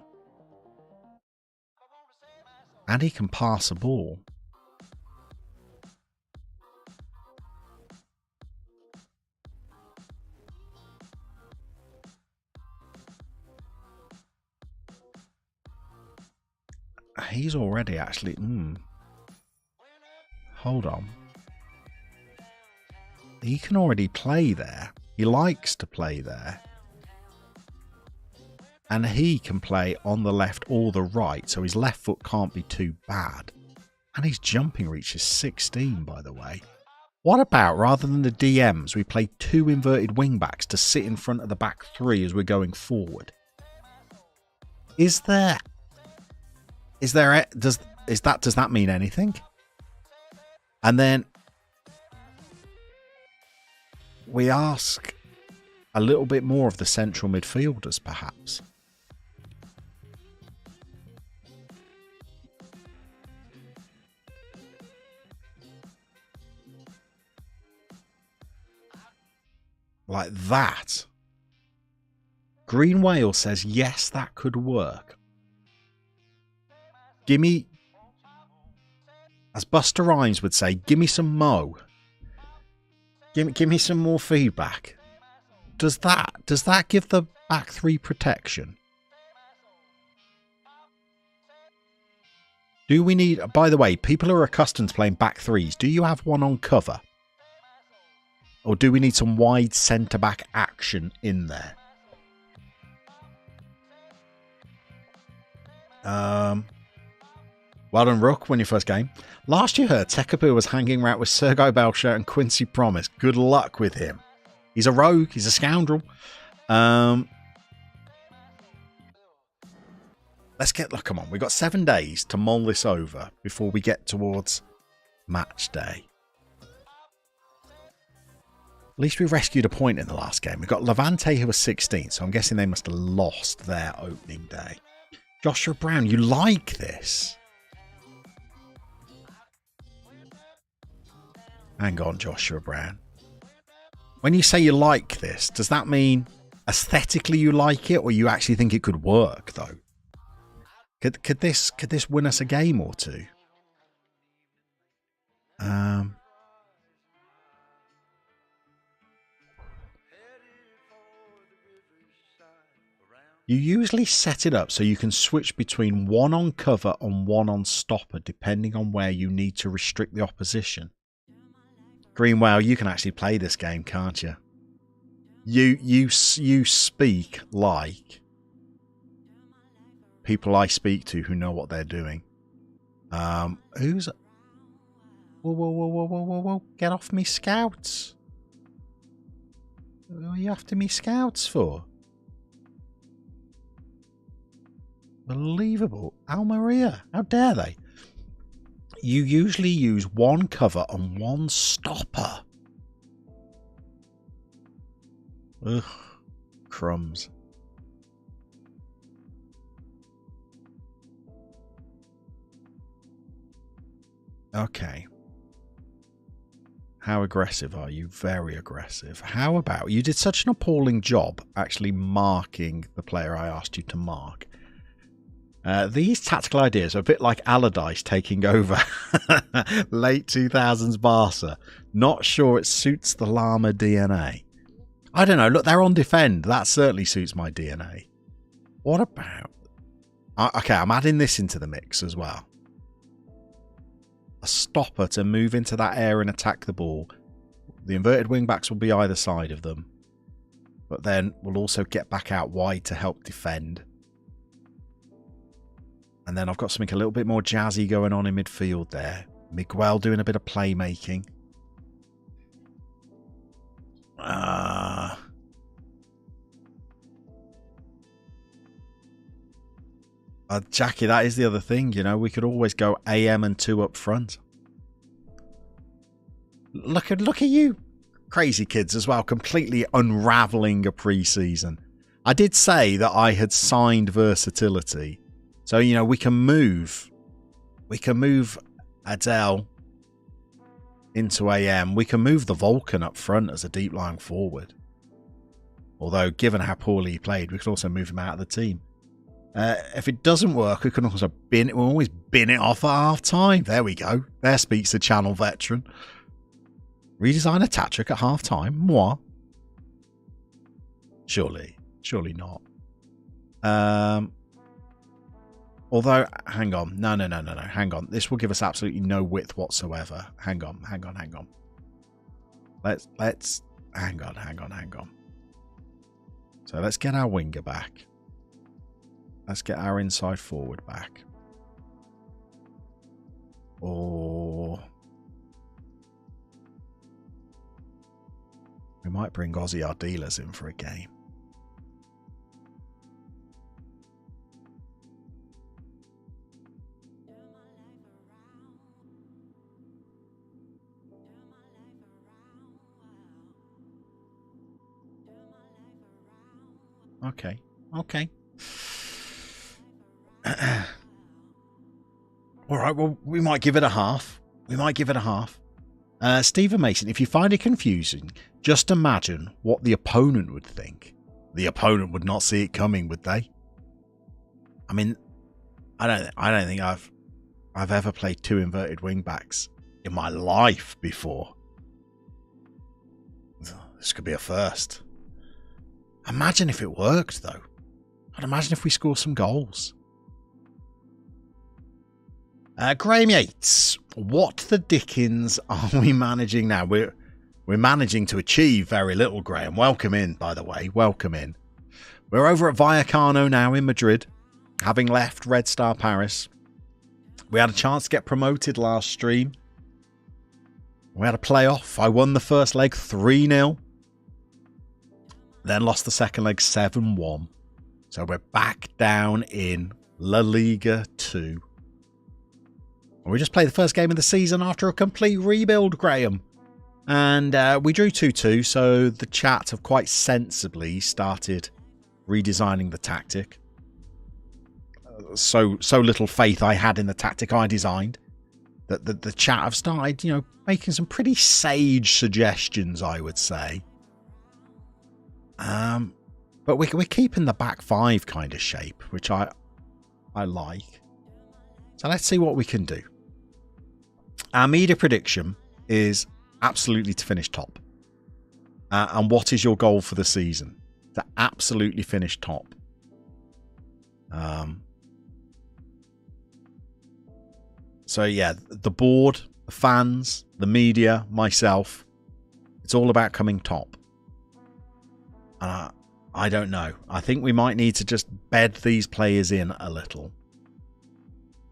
And he can pass a ball. He's already actually... Hold on. He can already play there. He likes to play there. And he can play on the left or the right, so his left foot can't be too bad. And his jumping reach is 16, by the way. What about, rather than the DMs, we play 2 inverted wing-backs to sit in front of the back 3 as we're going forward? Does that mean anything? And then we ask a little bit more of the central midfielders, perhaps. Like that. Green Whale says, yes, that could work. Give me, as Buster Rhymes would say, give me some mo. Give me some more feedback. Does that give the back 3 protection? Do we need, by the way, people who are accustomed to playing back 3s, do you have one on cover? Or do we need some wide centre-back action in there? Well done, Rook, win your first game. Last year, heard Tekaboo was hanging around with Sergio Belcher and Quincy Promise. Good luck with him. He's a rogue. He's a scoundrel. Come on. We've got 7 days to mull this over before we get towards match day. At least we rescued a point in the last game. We've got Levante who was 16th, so I'm guessing they must have lost their opening day. Joshua Brown, you like this? Hang on, Joshua Brown. When you say you like this, does that mean aesthetically you like it, or you actually think it could work, though? Could this win us a game or two? You usually set it up so you can switch between one on cover and one on stopper, depending on where you need to restrict the opposition. Green Whale, you can actually play this game, can't you? You speak like people I speak to who know what they're doing. Who's... Whoa. Get off me, scouts. What are you after me, scouts, for? Unbelievable. Almeria. How dare they? You usually use one cover and one stopper. Ugh. Crumbs. Okay. How aggressive are you? Very aggressive. How about... You did such an appalling job actually marking the player I asked you to mark. These tactical ideas are a bit like Allardyce taking over late 2000s Barca. Not sure it suits the Llama DNA. I don't know. Look, they're on defend. That certainly suits my DNA. What about... Okay, I'm adding this into the mix as well. A stopper to move into that area and attack the ball. The inverted wing-backs will be either side of them. But then we'll also get back out wide to help defend. And then I've got something a little bit more jazzy going on in midfield there. Miguel doing a bit of playmaking. Jackie, that is the other thing, you know. We could always go AM and 2 up front. Look at you crazy kids as well, completely unraveling a pre-season. I did say that I had signed versatility. So, you know, we can move Adele into AM. We can move the Vulcan up front as a deep lying forward. Although, given how poorly he played, we could also move him out of the team. If it doesn't work, we can also we'll always bin it off at half time. There we go. There speaks the channel veteran. Redesign a tactic at half time. Moi. Surely not. Although, hang on. No. Hang on. This will give us absolutely no width whatsoever. Hang on. Let's hang on. So let's get our winger back. Let's get our inside forward back. Or we might bring Ozzy our dealers in for a game. Okay. All right, well, we might give it a half. Stephen Mason, if you find it confusing, just imagine what the opponent would think. The opponent would not see it coming, would they? I mean, I don't think I've ever played two inverted wing backs in my life before. This could be a first. Imagine if it worked, though. I'd imagine if we score some goals. Graham Yates, what the dickens are we managing now? We're managing to achieve very little, Graham. Welcome in, by the way. Welcome in. We're over at Vallecano now in Madrid, having left Red Star Paris. We had a chance to get promoted last stream. We had a playoff. I won the first leg 3-0. Then lost the second leg 7-1. So we're back down in La Liga 2. We just played the first game of the season after a complete rebuild, Graham. And we drew 2-2, so the chat have quite sensibly started redesigning the tactic. So little faith I had in the tactic I designed that the chat have started, making some pretty sage suggestions, I would say. But we're keeping the back five kind of shape, which I like. So let's see what we can do. Our media prediction is absolutely to finish top. And what is your goal for the season? To absolutely finish top. So yeah, the board, the fans, the media, myself, it's all about coming top. I don't know. I think we might need to just bed these players in a little.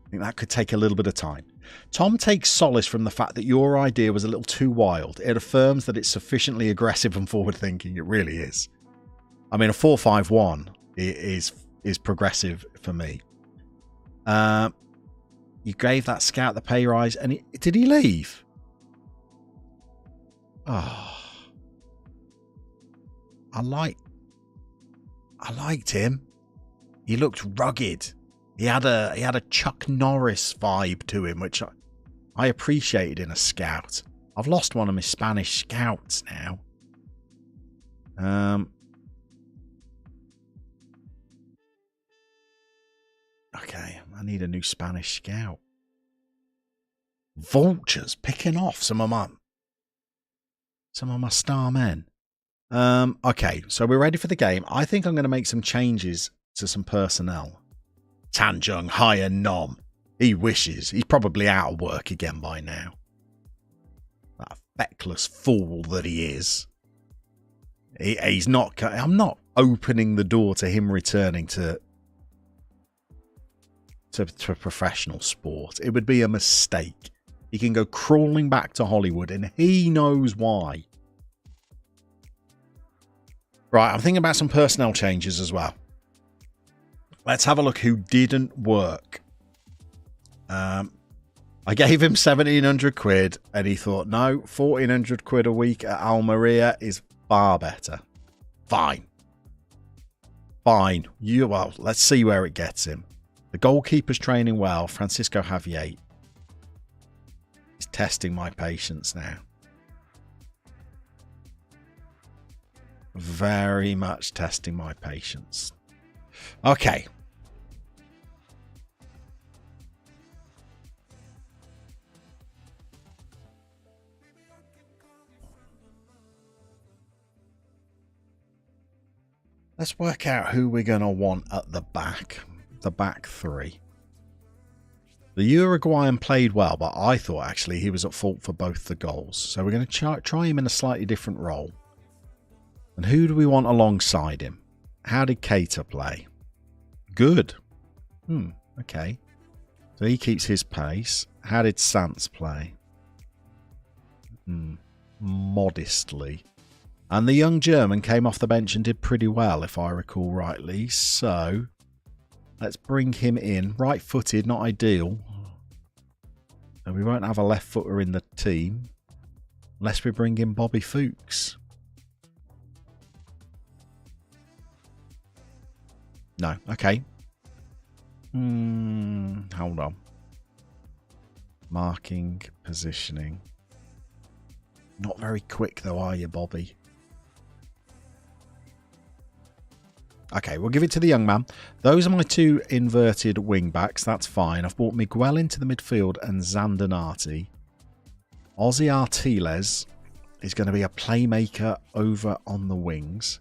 I think that could take a little bit of time. Tom takes solace from the fact that your idea was a little too wild. It affirms that it's sufficiently aggressive and forward-thinking. It really is. I mean, a 4-5-1 is progressive for me. You gave that scout the pay rise, and did he leave? Oh, I liked him. He looked rugged. He had a Chuck Norris vibe to him, which I appreciated in a scout. I've lost one of my Spanish scouts now. Okay, I need a new Spanish scout. Vultures picking off some of my star men. Okay, so we're ready for the game. I think I'm going to make some changes to some personnel. Tanjung Haya Nom. He wishes. He's probably out of work again by now. That feckless fool that he is. He's not. I'm not opening the door to him returning to professional sport. It would be a mistake. He can go crawling back to Hollywood, and he knows why. Right, I'm thinking about some personnel changes as well. Let's have a look who didn't work. I gave him 1,700 quid, and he thought, no, 1,400 quid a week at Almeria is far better. Fine. Well, let's see where it gets him. The goalkeeper's training well. Francisco Javier is testing my patience now. Very much testing my patience. Okay. Let's work out who we're going to want at the back. The back three. The Uruguayan played well, but I thought actually he was at fault for both the goals. So we're going to try him in a slightly different role. And who do we want alongside him? How did Keita play? Good. Okay. So he keeps his pace. How did Sanz play? Modestly. And the young German came off the bench and did pretty well, if I recall rightly. So let's bring him in. Right-footed, not ideal. And we won't have a left footer in the team unless we bring in Bobby Fuchs. No, okay. Hold on. Marking, positioning. Not very quick though, are you, Bobby? Okay, we'll give it to the young man. Those are my two inverted wing backs. That's fine. I've brought Miguel into the midfield and Zandanati. Ozzy Artiles is going to be a playmaker over on the wings.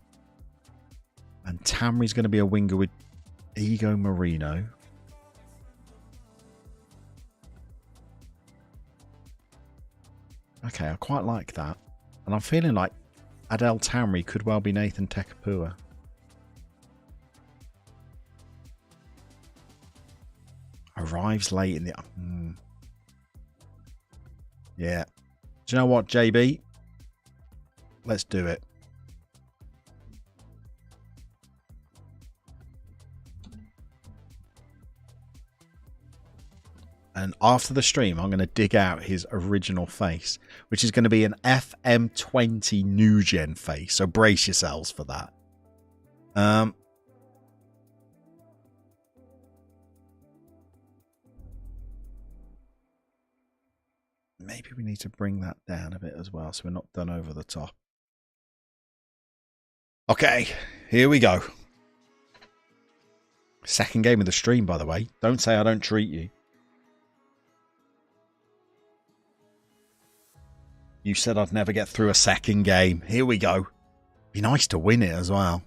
And Tamri's going to be a winger with Ego Marino. Okay, I quite like that. And I'm feeling like Adel Tamri could well be Nathan Tekapua. Arrives late in the... Yeah. Do you know what, JB? Let's do it. And after the stream, I'm going to dig out his original face, which is going to be an FM20 new gen face. So brace yourselves for that. Maybe we need to bring that down a bit as well, so we're not done over the top. Okay, here we go. Second game of the stream, by the way. Don't say I don't treat you. You said I'd never get through a second game. Here we go. Be nice to win it as well.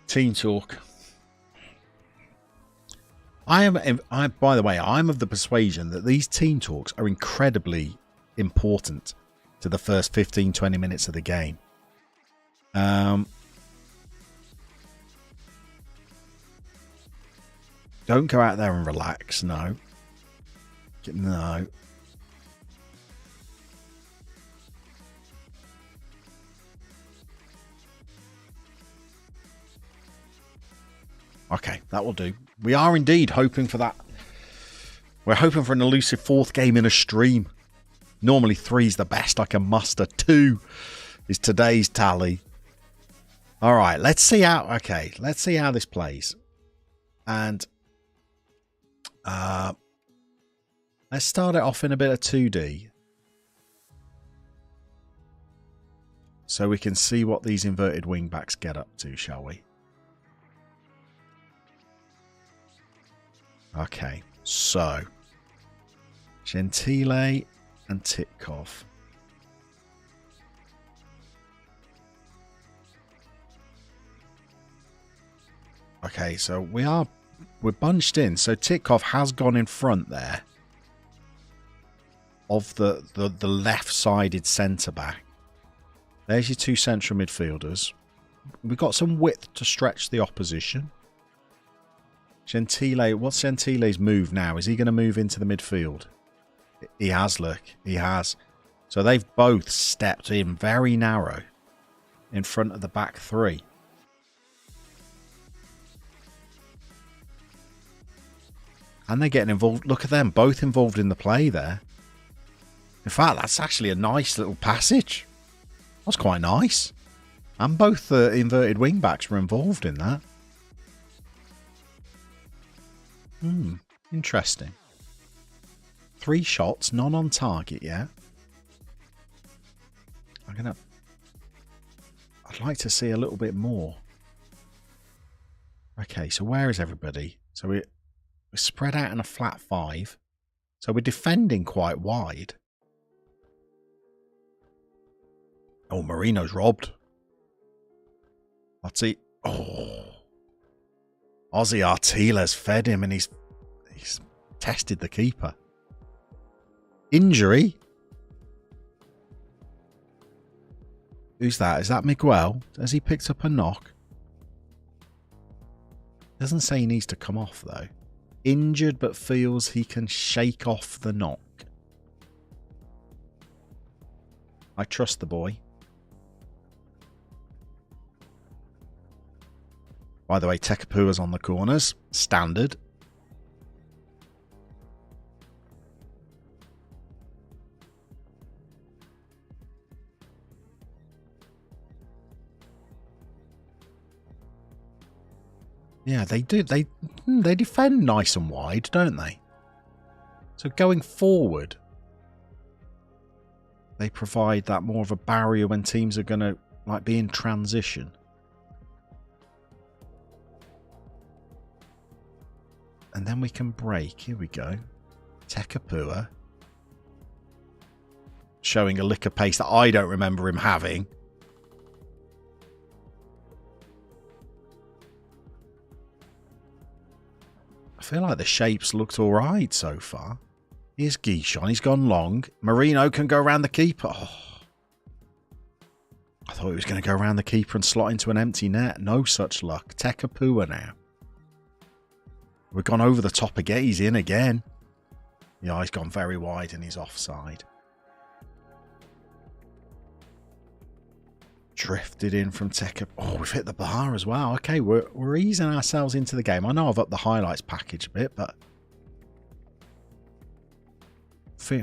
Team talk. By the way, I'm of the persuasion that these team talks are incredibly important to the first 15-20 minutes of the game. Don't go out there and relax. No. No. Okay, that will do. We are indeed hoping for that. We're hoping for an elusive fourth game in a stream. Normally 3 is the best I can muster. 2 is today's tally. All right, let's see how... Okay, let's see how this plays. And let's start it off in a bit of 2D. So we can see what these inverted wing backs get up to, shall we? Okay, so Gentile and Titkov. Okay, so we're bunched in. So Titkov has gone in front there of the left-sided centre back. There's your 2 central midfielders. We've got some width to stretch the opposition. Gentile, what's Gentile's move now? Is he going to move into the midfield? He has, look. He has. So they've both stepped in very narrow in front of the back 3. And they're getting involved. Look at them, both involved in the play there. In fact, that's actually a nice little passage. That's quite nice. And both the inverted wing backs were involved in that. Interesting. 3 shots, none on target yet. I'd like to see a little bit more. Okay, so where is everybody? So we're spread out in a flat 5. So we're defending quite wide. Oh, Marino's robbed. What's he? Oh. Ozzy Artiles fed him and he's tested the keeper. Injury? Who's that? Is that Miguel? Has he picked up a knock? Doesn't say he needs to come off though. Injured but feels he can shake off the knock. I trust the boy. By the way, Tekapua's on the corners. Standard. Yeah, they do. They defend nice and wide, don't they? So going forward, they provide that more of a barrier when teams are going to like be in transition. And then we can break. Here we go. Tekapua. Showing a lick of pace that I don't remember him having. I feel like the shapes looked alright so far. Here's Guichon. He's gone long. Marino can go around the keeper. Oh. I thought he was going to go around the keeper and slot into an empty net. No such luck. Tekapua now. We've gone over the top again. He's in again. Yeah, he's gone very wide and he's offside. Drifted in from Tekapua. Oh, we've hit the bar as well. Okay, we're easing ourselves into the game. I know I've upped the highlights package a bit, but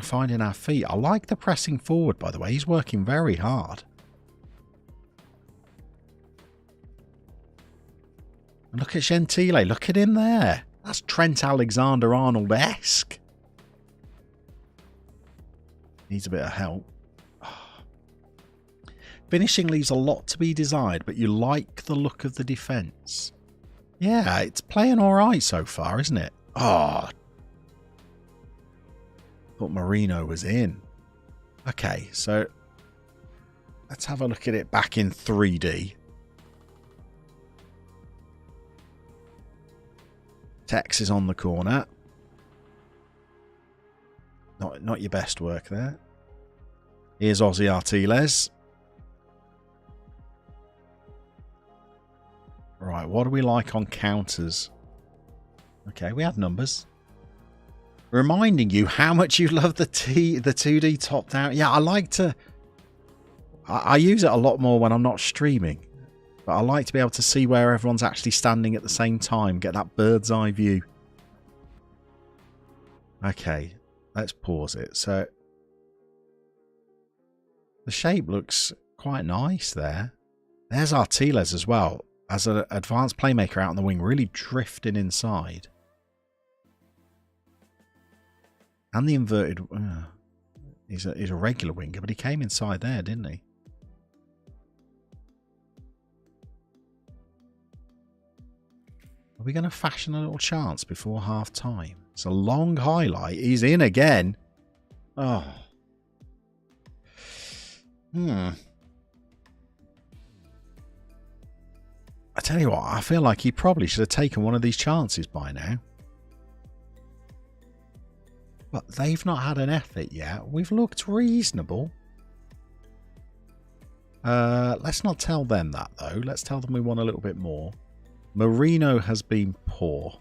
finding our feet. I like the pressing forward, by the way. He's working very hard. And look at Gentile. Look at him there. That's Trent Alexander-Arnold-esque. Needs a bit of help. Finishing leaves a lot to be desired, but you like the look of the defence. Yeah, it's playing alright so far, isn't it? Oh. Thought Marino was in. Okay, so let's have a look at it back in 3D. Tex is on the corner. Not your best work there. Here's Ozzy Artiles. Right, what do we like on counters? Okay, we had numbers. Reminding you how much you love the 2D top down. Yeah, I like to... I use it a lot more when I'm not streaming. But I like to be able to see where everyone's actually standing at the same time. Get that bird's eye view. Okay, let's pause it. So, the shape looks quite nice there. There's Artiles as well. As an advanced playmaker out on the wing, really drifting inside. And the inverted... he's a regular winger, but he came inside there, didn't he? Are we going to fashion a little chance before half time? It's a long highlight. He's in again. Oh. I tell you what, I feel like he probably should have taken one of these chances by now. But they've not had an effort yet. We've looked reasonable. Let's not tell them that, though. Let's tell them we want a little bit more. Marino has been poor.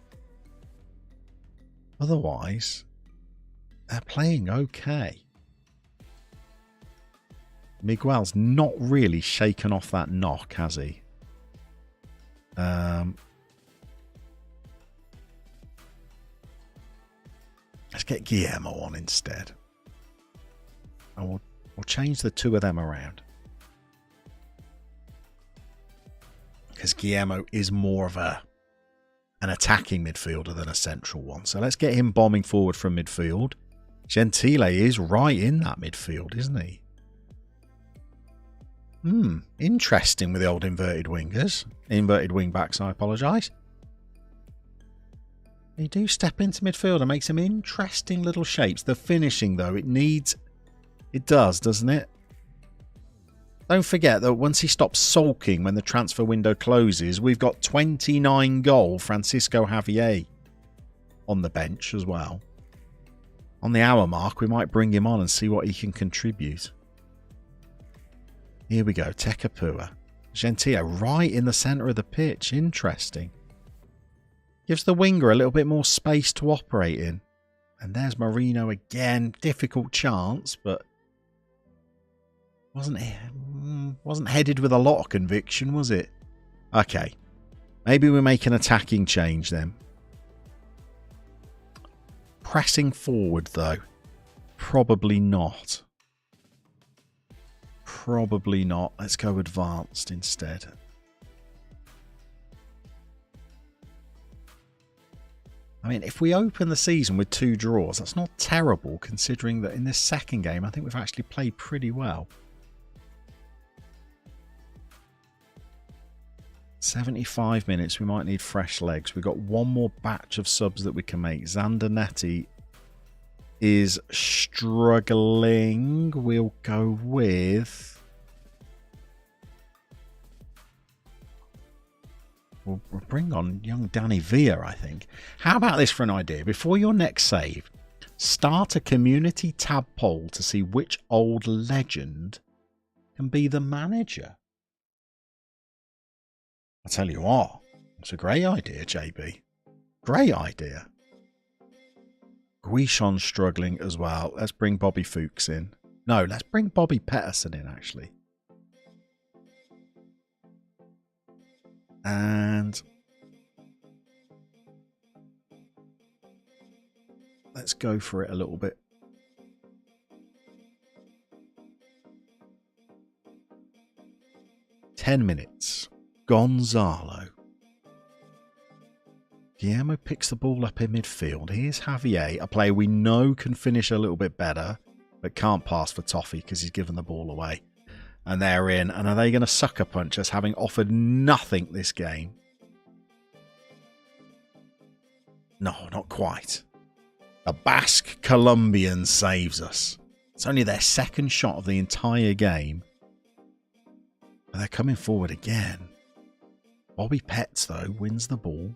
Otherwise, they're playing okay. Miguel's not really shaken off that knock, has he? Let's get Guillermo on instead. And we'll change the two of them around. Because Guillermo is more of an attacking midfielder than a central one. So let's get him bombing forward from midfield. Gentile is right in that midfield, isn't he? Interesting with the old inverted wingers. Inverted wing backs, I apologise. They do step into midfield and make some interesting little shapes. The finishing, though, it does, doesn't it? Don't forget that once he stops sulking when the transfer window closes, we've got 29-goal Francisco Javier on the bench as well. On the hour mark, we might bring him on and see what he can contribute. Here we go, Tekapua. Gentile right in the centre of the pitch. Interesting. Gives the winger a little bit more space to operate in. And there's Marino again. Difficult chance, but wasn't headed with a lot of conviction, was it? Okay. Maybe we make an attacking change then. Pressing forward, though. Probably not. Probably not. Let's go advanced instead. I mean, if we open the season with 2 draws, that's not terrible, considering that in this second game, I think we've actually played pretty well. 75 minutes, we might need fresh legs. We've got one more batch of subs that we can make. Zandanetti is struggling. We'll go with... We'll bring on young Danny Villa, I think. How about this for an idea? Before your next save, start a community tab poll to see which old legend can be the manager. I tell you what, it's a great idea, JB. Great idea. Guichon's struggling as well. Let's bring Bobby Fuchs in. No, let's bring Bobby Pettersson in, actually. And let's go for it a little bit. Ten minutes. Gonzalo. Guillermo picks the ball up in midfield. Here's Javier, a player we know can finish a little bit better, but can't pass for toffee because he's given the ball away. And they're in. And are they going to sucker punch us, having offered nothing this game? No, not quite. A Basque Colombian saves us. It's only their second shot of the entire game. But they're coming forward again. Bobby Petts, though, wins the ball.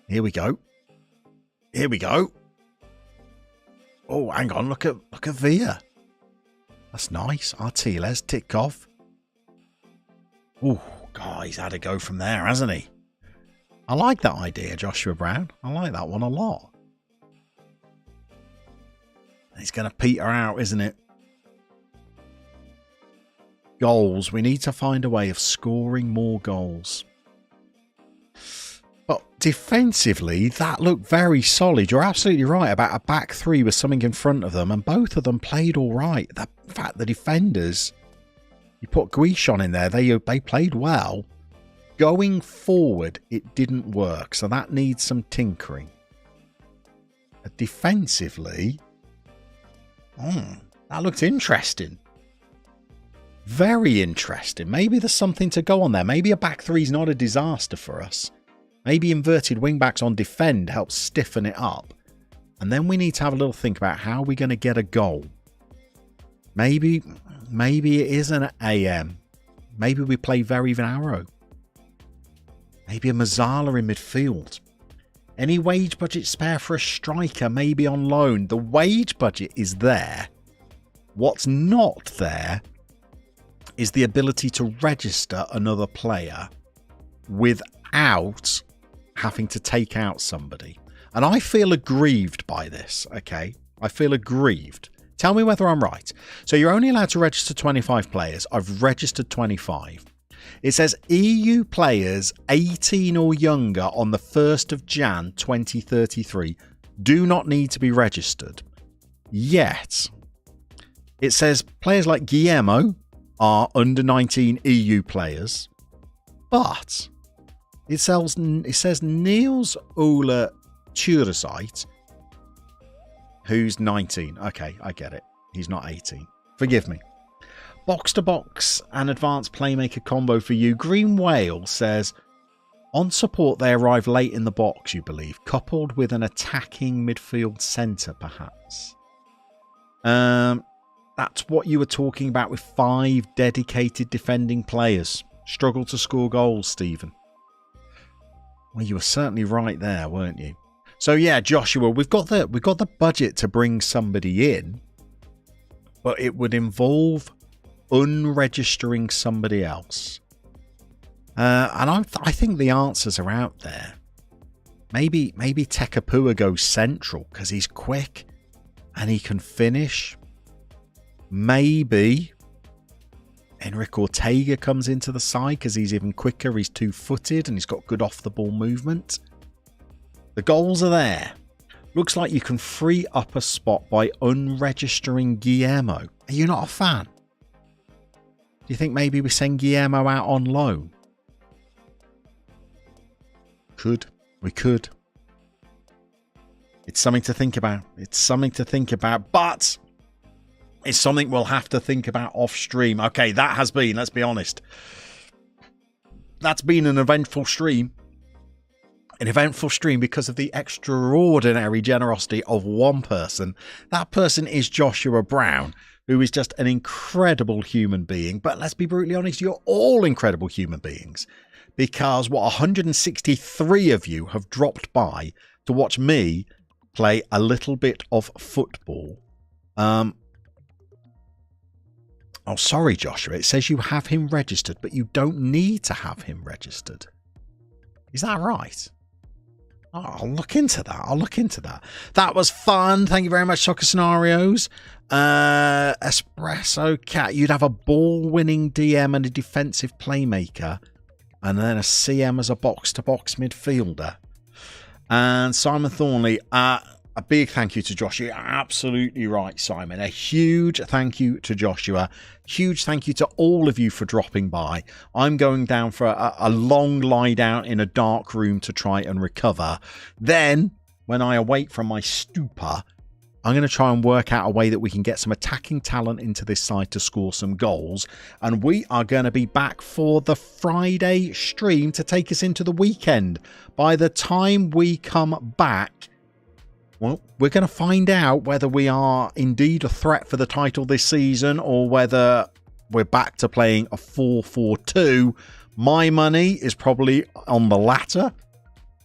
Here we go. Here we go. Oh, hang on. Look at Villa. That's nice. Artiles tick off. Oh, God, he's had a go from there, hasn't he? I like that idea, Joshua Brown. I like that one a lot. It's going to peter out, isn't it? Goals. We need to find a way of scoring more goals. But defensively, that looked very solid. You're absolutely right about a back three with something in front of them, and both of them played all right. In fact, the defenders, you put Guichon in there, they played well. Going forward, it didn't work, so that needs some tinkering. But defensively, that looked interesting. Very interesting. Maybe there's something to go on there. Maybe a back three is not a disaster for us. Maybe inverted wingbacks on defend helps stiffen it up. And then we need to have a little think about how we're going to get a goal. Maybe it is an AM. Maybe we play very narrow. Maybe a Mazzala in midfield. Any wage budget spare for a striker, maybe on loan. The wage budget is there. What's not there is the ability to register another player without having to take out somebody. And I feel aggrieved by this, okay? I feel aggrieved. Tell me whether I'm right. So you're only allowed to register 25 players. I've registered 25. It says EU players 18 or younger on the 1st of Jan 2033 do not need to be registered. Yet, it says players like Guillermo are under 19 EU players, but it says Niels Ola Turzite, who's 19. Okay, I get it. He's not 18. Forgive me. Box to box and advanced playmaker combo for you. Green Whale says, on support they arrive late in the box, you believe, coupled with an attacking midfield centre, perhaps. That's what you were talking about with 5 dedicated defending players. Struggle to score goals, Stephen. Well, you were certainly right there, weren't you? So yeah, Joshua, we've got the budget to bring somebody in, but it would involve unregistering somebody else. And I think the answers are out there. Maybe Tekapua goes central because he's quick and he can finish. Maybe Enrique Ortega comes into the side because he's even quicker. He's 2-footed and he's got good off-the-ball movement. The goals are there. Looks like you can free up a spot by unregistering Guillermo. Are you not a fan? Do you think maybe we send Guillermo out on loan? We could. It's something to think about. But it's something we'll have to think about off stream. Okay, that has been, let's be honest, that's been an eventful stream. An eventful stream because of the extraordinary generosity of one person. That person is Joshua Brown, who is just an incredible human being. But let's be brutally honest, you're all incredible human beings. Because 163 of you have dropped by to watch me play a little bit of football. Oh, sorry, Joshua. It says you have him registered, but you don't need to have him registered. Is that right? Oh, I'll look into that. That was fun. Thank you very much, Soccer Scenarios. Espresso Cat. You'd have a ball-winning DM and a defensive playmaker. And then a CM as a box-to-box midfielder. And Simon Thornley, a big thank you to Joshua. You're absolutely right, Simon. A huge thank you to Joshua. Huge thank you to all of you for dropping by. I'm going down for a long lie down in a dark room to try and recover. Then, when I awake from my stupor, I'm going to try and work out a way that we can get some attacking talent into this side to score some goals. And we are going to be back for the Friday stream to take us into the weekend. By the time we come back, well, we're going to find out whether we are indeed a threat for the title this season or whether we're back to playing a 4-4-2. My money is probably on the latter.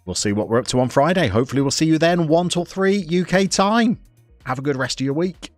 We'll see what we're up to on Friday. Hopefully we'll see you then, 1 till 3 UK time. Have a good rest of your week.